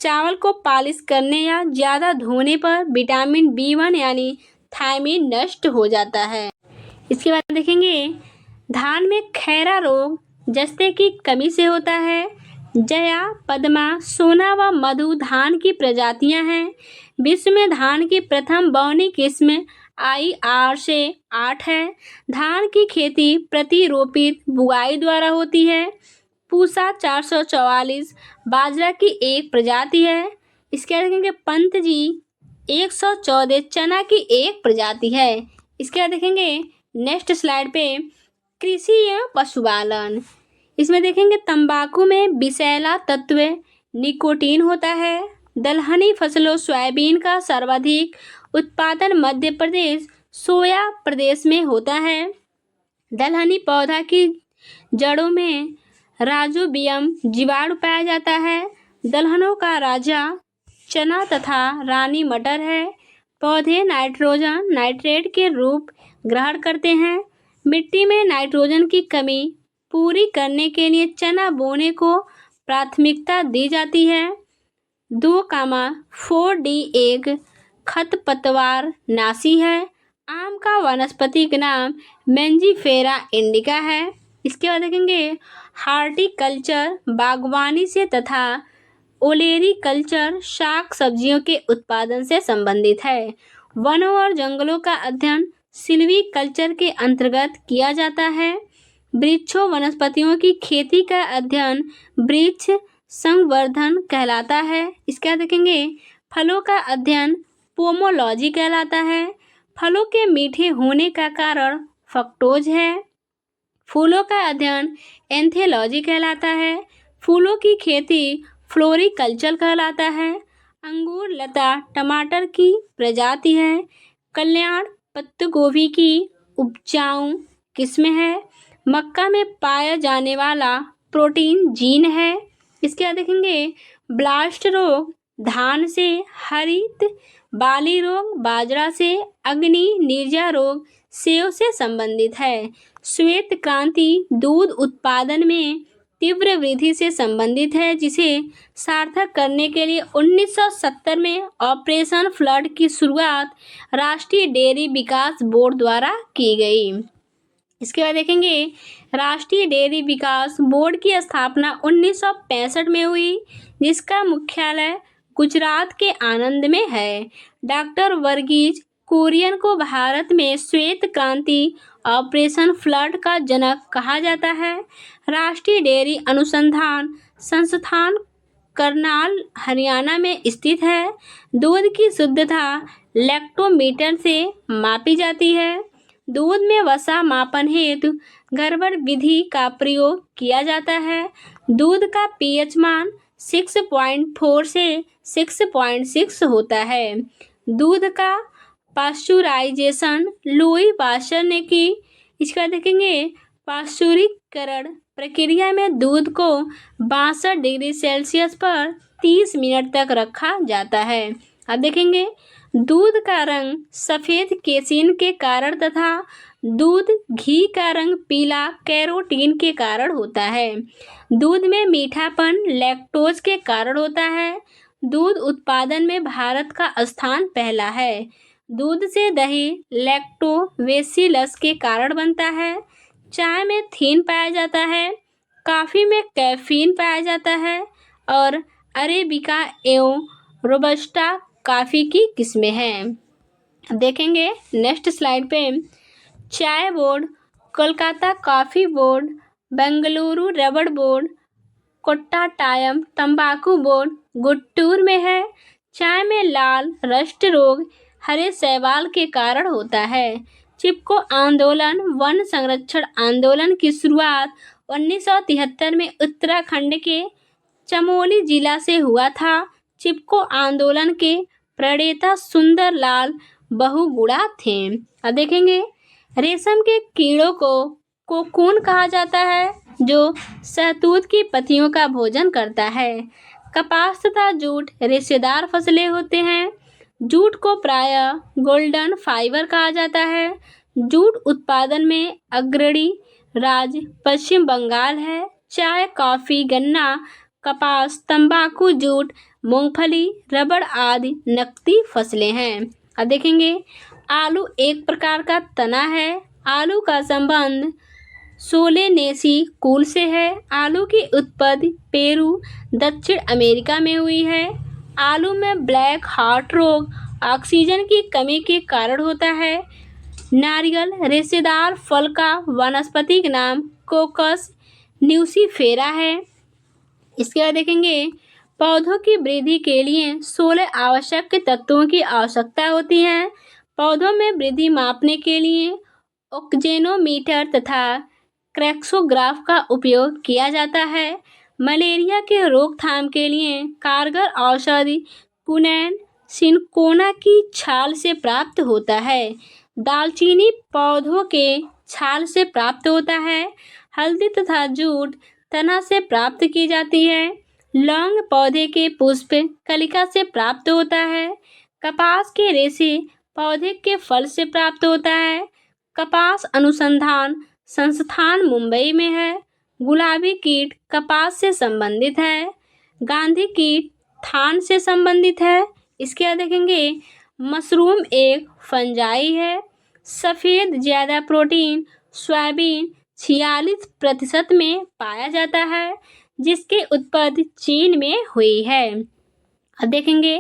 चावल को पॉलिश करने या ज़्यादा धोने पर विटामिन B1 यानी थायमीन नष्ट हो जाता है। इसके बाद देखेंगे धान में खैरा रोग जस्ते की कमी से होता है। जया, पद्मा, सोना व मधु धान की प्रजातियां हैं। विश्व में धान की प्रथम बौनी किस्म IR से 8 है। धान की खेती प्रतिरोपित बुआई द्वारा होती है। पूसा 444 बाजरा की एक प्रजाति है। इसके बाद देखेंगे पंत जी 114 चना की एक प्रजाति है। इसके बाद देखेंगे नेक्स्ट स्लाइड पे कृषि एवं पशुपालन। इसमें देखेंगे तंबाकू में विषैला तत्व निकोटीन होता है। दलहनी फसलों सोयाबीन का सर्वाधिक उत्पादन मध्य प्रदेश, सोया प्रदेश में होता है। दलहनी पौधा की जड़ों में राजोबियम जीवाणु पाया जाता है। दलहनों का राजा चना तथा रानी मटर है। पौधे नाइट्रोजन नाइट्रेट के रूप ग्रहण करते हैं। मिट्टी में नाइट्रोजन की कमी पूरी करने के लिए चना बोने को प्राथमिकता दी जाती है। 2,4-डी एक खरपतवार नाशी है। आम का वानस्पतिक नाम मैंजीफेरा इंडिका है। इसके बाद देखेंगे हार्टिकल्चर बागवानी से तथा ओलेरीकल्चर शाक सब्जियों के उत्पादन से संबंधित है। वनों और जंगलों का अध्ययन सिल्वीकल्चर के अंतर्गत किया जाता है। वृक्षों वनस्पतियों की खेती का अध्ययन वृक्ष संवर्धन कहलाता है। इसके बाद देखेंगे फलों का अध्ययन पोमोलॉजी कहलाता है। फलों के मीठे होने का कारण फ्रक्टोज है। फूलों का अध्ययन एंथेलॉजी कहलाता है। फूलों की खेती फ्लोरिकल्चर कहलाता है। अंगूर लता टमाटर की प्रजाति है। कल्याण पत्ता गोभी की उपजाऊ किस्म है। मक्का में पाया जाने वाला प्रोटीन जीन है। इसके बाद देखेंगे ब्लास्ट रोग धान से, हरित बाली रोग बाजरा से, अग्नि निर्जा रोग सेब से संबंधित है। श्वेत क्रांति दूध उत्पादन में तीव्र वृद्धि से संबंधित है, जिसे सार्थक करने के लिए 1970 में ऑपरेशन फ्लड की शुरुआत राष्ट्रीय डेयरी विकास बोर्ड द्वारा की गई। इसके बाद देखेंगे राष्ट्रीय डेयरी विकास बोर्ड की स्थापना 1965 में हुई, जिसका मुख्यालय गुजरात के आनंद में है। डॉक्टर वर्गीज कुरियन को भारत में श्वेत क्रांति ऑपरेशन फ्लड का जनक कहा जाता है। राष्ट्रीय डेयरी अनुसंधान संस्थान करनाल हरियाणा में स्थित है। दूध की शुद्धता लैक्टोमीटर से मापी जाती है। दूध में वसा मापन हेतु गर्भर विधि का प्रयोग किया जाता है। दूध का पीएच मान 6.4 से 6.6 होता है। दूध का पाश्चुराइजेशन लुई पाश्चर ने की। इसका देखेंगे पाश्चुरीकरण प्रक्रिया में दूध को 62 डिग्री सेल्सियस पर 30 मिनट तक रखा जाता है। अब देखेंगे दूध का रंग सफ़ेद केसिन के कारण तथा दूध घी का रंग पीला कैरोटीन के कारण होता है। दूध में मीठापन लैक्टोज के कारण होता है। दूध उत्पादन में भारत का स्थान पहला है। दूध से दही लैक्टोबैसिलस के कारण बनता है। चाय में थीन पाया जाता है। कॉफ़ी में कैफीन पाया जाता है और अरेबिका एवं रोबस्टा कॉफ़ी की किस्में हैं। देखेंगे नेक्स्ट स्लाइड पे चाय board, Kolkata coffee board, Bengaluru रबड़ बोर्ड, कोट्टाटायम तंबाकू बोर्ड गुट्टूर में है। चाय में लाल रस्ट रोग हरे शैवाल के कारण होता है। चिपको आंदोलन वन संरक्षण आंदोलन की शुरुआत 1973 में उत्तराखंड के चमोली जिला से हुआ था। चिपको आंदोलन के प्रणेता सुंदर लाल बहुगुणा थे। अब देखेंगे रेशम के कीड़ों को कोकून कहा जाता है, जो शहतूत की पत्तियों का भोजन करता है। कपास तथा जूट रेशेदार फसलें होते हैं। जूट को प्रायः गोल्डन फाइबर कहा जाता है। जूट उत्पादन में अग्रणी राज्य पश्चिम बंगाल है। चाय, कॉफ़ी, गन्ना, कपास, तंबाकू, जूट, मूंगफली, रबड़ आदि नकदी फसलें हैं। अब देखेंगे आलू एक प्रकार का तना है। आलू का संबंध सोलेनेसी कुल से है। आलू की उत्पत्ति पेरू दक्षिण अमेरिका में हुई है। आलू में ब्लैक हार्ट रोग ऑक्सीजन की कमी के कारण होता है। नारियल रेशेदार फल का वानस्पतिक नाम कोकस न्यूसीफेरा है। इसके बाद देखेंगे पौधों की वृद्धि के लिए 16 आवश्यक तत्वों की आवश्यकता होती है। पौधों में वृद्धि मापने के लिए ऑक्जेनोमीटर तथा क्रेक्सोग्राफ का उपयोग किया जाता है। मलेरिया के रोकथाम के लिए कारगर औषधि कुनैन सिनकोना की छाल से प्राप्त होता है। दालचीनी पौधों के छाल से प्राप्त होता है। हल्दी तथा जूट तना से प्राप्त की जाती है। लौंग पौधे के पुष्प कलिका से प्राप्त होता है। कपास के रेशे पौधे के फल से प्राप्त होता है। कपास अनुसंधान संस्थान मुंबई में है। गुलाबी कीट कपास से संबंधित है। गांधी कीट थान से संबंधित है। इसके बाद देखेंगे मशरूम एक फंजाई है। सफ़ेद ज़्यादा प्रोटीन सोयाबीन 46% में पाया जाता है, जिसकी उत्पत्ति चीन में हुई है। अब देखेंगे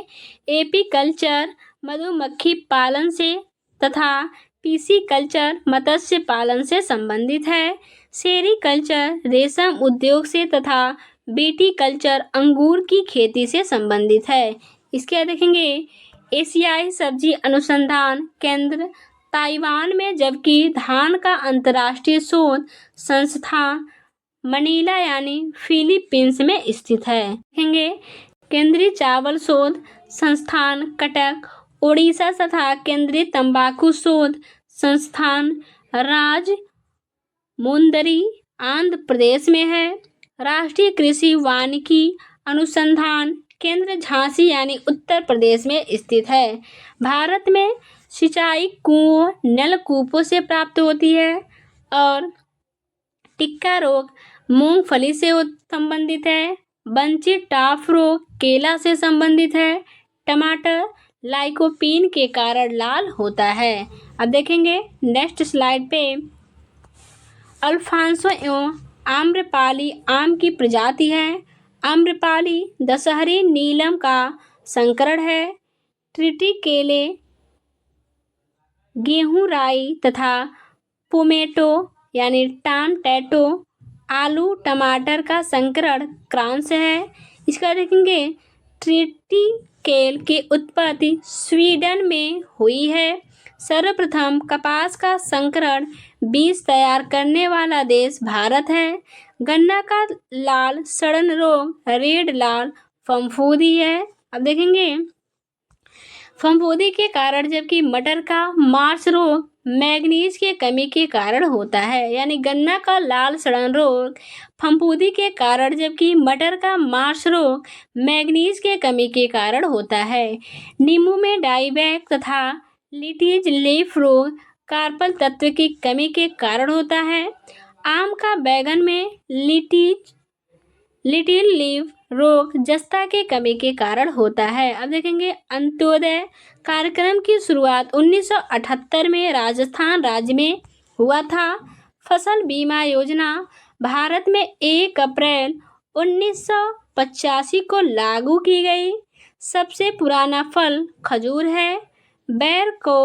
एपीकल्चर मधुमक्खी पालन से तथा पीसीकल्चर मत्स्य पालन से संबंधित है। सेरीकल्चर रेशम उद्योग से तथा विटीकल्चर अंगूर की खेती से संबंधित है। इसके बाद देखेंगे एशियाई सब्जी अनुसंधान केंद्र ताइवान में, जबकि धान का अंतर्राष्ट्रीय शोध संस्थान मनीला यानी फिलीपींस में स्थित है। देखेंगे केंद्रीय चावल शोध संस्थान कटक उड़ीसा तथा केंद्रीय तंबाकू शोध संस्थान राजमुंदरी आंध्र प्रदेश में है। राष्ट्रीय कृषि वानिकी अनुसंधान केंद्र झांसी यानी उत्तर प्रदेश में स्थित है। भारत में सिंचाई कुओं नलकूपों से प्राप्त होती है और टिक्का रोग मूंगफली से संबंधित है। बंची टॉप रोग केला से संबंधित है। टमाटर लाइकोपीन के कारण लाल होता है। अब देखेंगे नेक्स्ट स्लाइड पे अल्फांसो एवं आम्रपाली आम की प्रजाति है। आम्रपाली दशहरी नीलम का संकरण है। ट्रिटिकेले गेहूं राई तथा पोमेटो यानी टैटो आलू टमाटर का संकरण क्रांस है। इसका देखेंगे ट्रिटिकेल की उत्पत्ति स्वीडन में हुई है। सर्वप्रथम कपास का संकरण बीज तैयार करने वाला देश भारत है। गन्ना का लाल सड़न रोग रेड लाल फफूंदी है। अब देखेंगे फफूंदी के कारण, जबकि मटर का मार्च रोग मैग्नीज के कमी के कारण होता है। यानी गन्ना का लाल सड़न रोग फफूंदी के कारण, जबकि मटर का मार्च रोग मैग्नीज के कमी के कारण होता है। नींबू में डाईबैक तथा लिटिल लीफ रोग कार्पल तत्व की कमी के कारण होता है। आम का बैगन में लिटिल लीफ रोग जस्ता के कमी के कारण होता है। अब देखेंगे अंत्योदय कार्यक्रम की शुरुआत 1978 में राजस्थान राज्य में हुआ था। फसल बीमा योजना भारत में 1 अप्रैल 1985 को लागू की गई। सबसे पुराना फल खजूर है। बेर को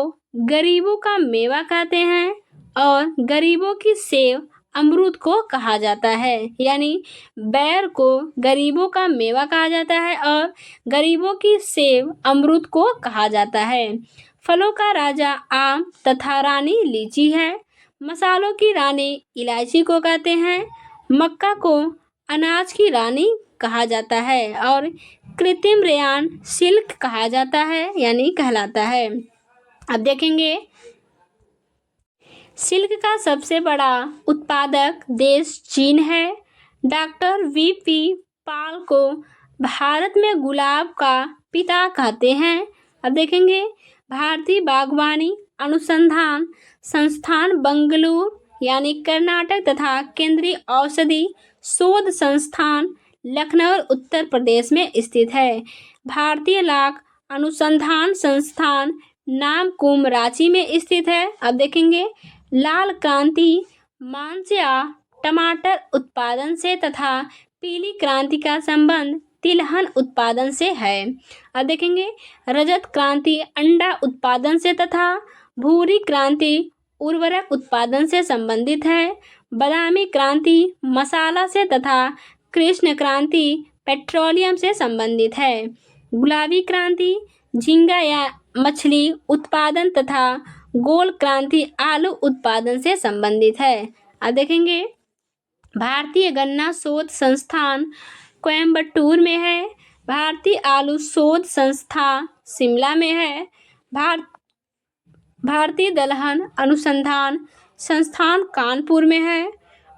गरीबों का मेवा कहते हैं और गरीबों की सेव अमरूद को कहा जाता है। यानी बेर को गरीबों का मेवा कहा जाता है और गरीबों की सेव अमरूद को कहा जाता है। फलों का राजा आम तथा रानी लीची है। मसालों की रानी इलायची को कहते हैं। मक्का को अनाज की रानी कहा जाता है और कृत्रिम रेयान सिल्क कहा जाता है यानी कहलाता है। अब देखेंगे सिल्क का सबसे बड़ा उत्पादक देश चीन है। डॉक्टर वीपी पॉल को भारत में गुलाब का पिता कहते हैं। अब देखेंगे भारतीय बागवानी अनुसंधान संस्थान बेंगलुरु यानी कर्नाटक तथा केंद्रीय औषधि शोध संस्थान लखनऊ उत्तर प्रदेश में स्थित है। भारतीय लाख अनुसंधान संस्थान नामकुम रांची में स्थित है। अब देखेंगे लाल क्रांति मांस या टमाटर उत्पादन से तथा पीली क्रांति का संबंध तिलहन उत्पादन से है। अब देखेंगे रजत क्रांति अंडा उत्पादन से तथा भूरी क्रांति उर्वरक उत्पादन से संबंधित है। बादामी क्रांति मसाला से तथा कृष्ण क्रांति पेट्रोलियम से संबंधित है। गुलाबी क्रांति झींगा या मछली उत्पादन तथा गोल क्रांति आलू उत्पादन से संबंधित है। अब देखेंगे भारतीय गन्ना शोध संस्थान कोयम्बटूर में है। भारतीय आलू शोध संस्थान शिमला में है। भारतीय दलहन अनुसंधान संस्थान कानपुर में है।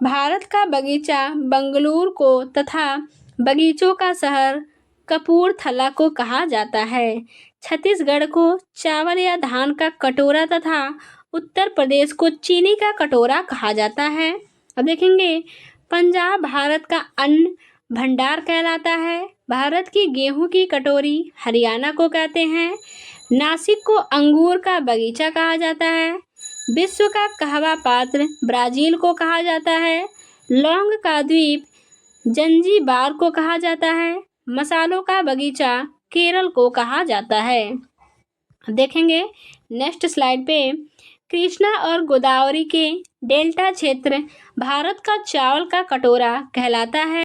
भारत का बगीचा बेंगलुरु को तथा बगीचों का शहर कपूरथला को कहा जाता है। छत्तीसगढ़ को चावल या धान का कटोरा तथा उत्तर प्रदेश को चीनी का कटोरा कहा जाता है। अब देखेंगे पंजाब भारत का अन्न भंडार कहलाता है। भारत की गेहूं की कटोरी हरियाणा को कहते हैं। नासिक को अंगूर का बगीचा कहा जाता है। विश्व का कहवा पात्र ब्राजील को कहा जाता है। लौंग का द्वीप जंजीबार को कहा जाता है। मसालों का बगीचा केरल को कहा जाता है। देखेंगे नेक्स्ट स्लाइड पे कृष्णा और गोदावरी के डेल्टा क्षेत्र भारत का चावल का कटोरा कहलाता है।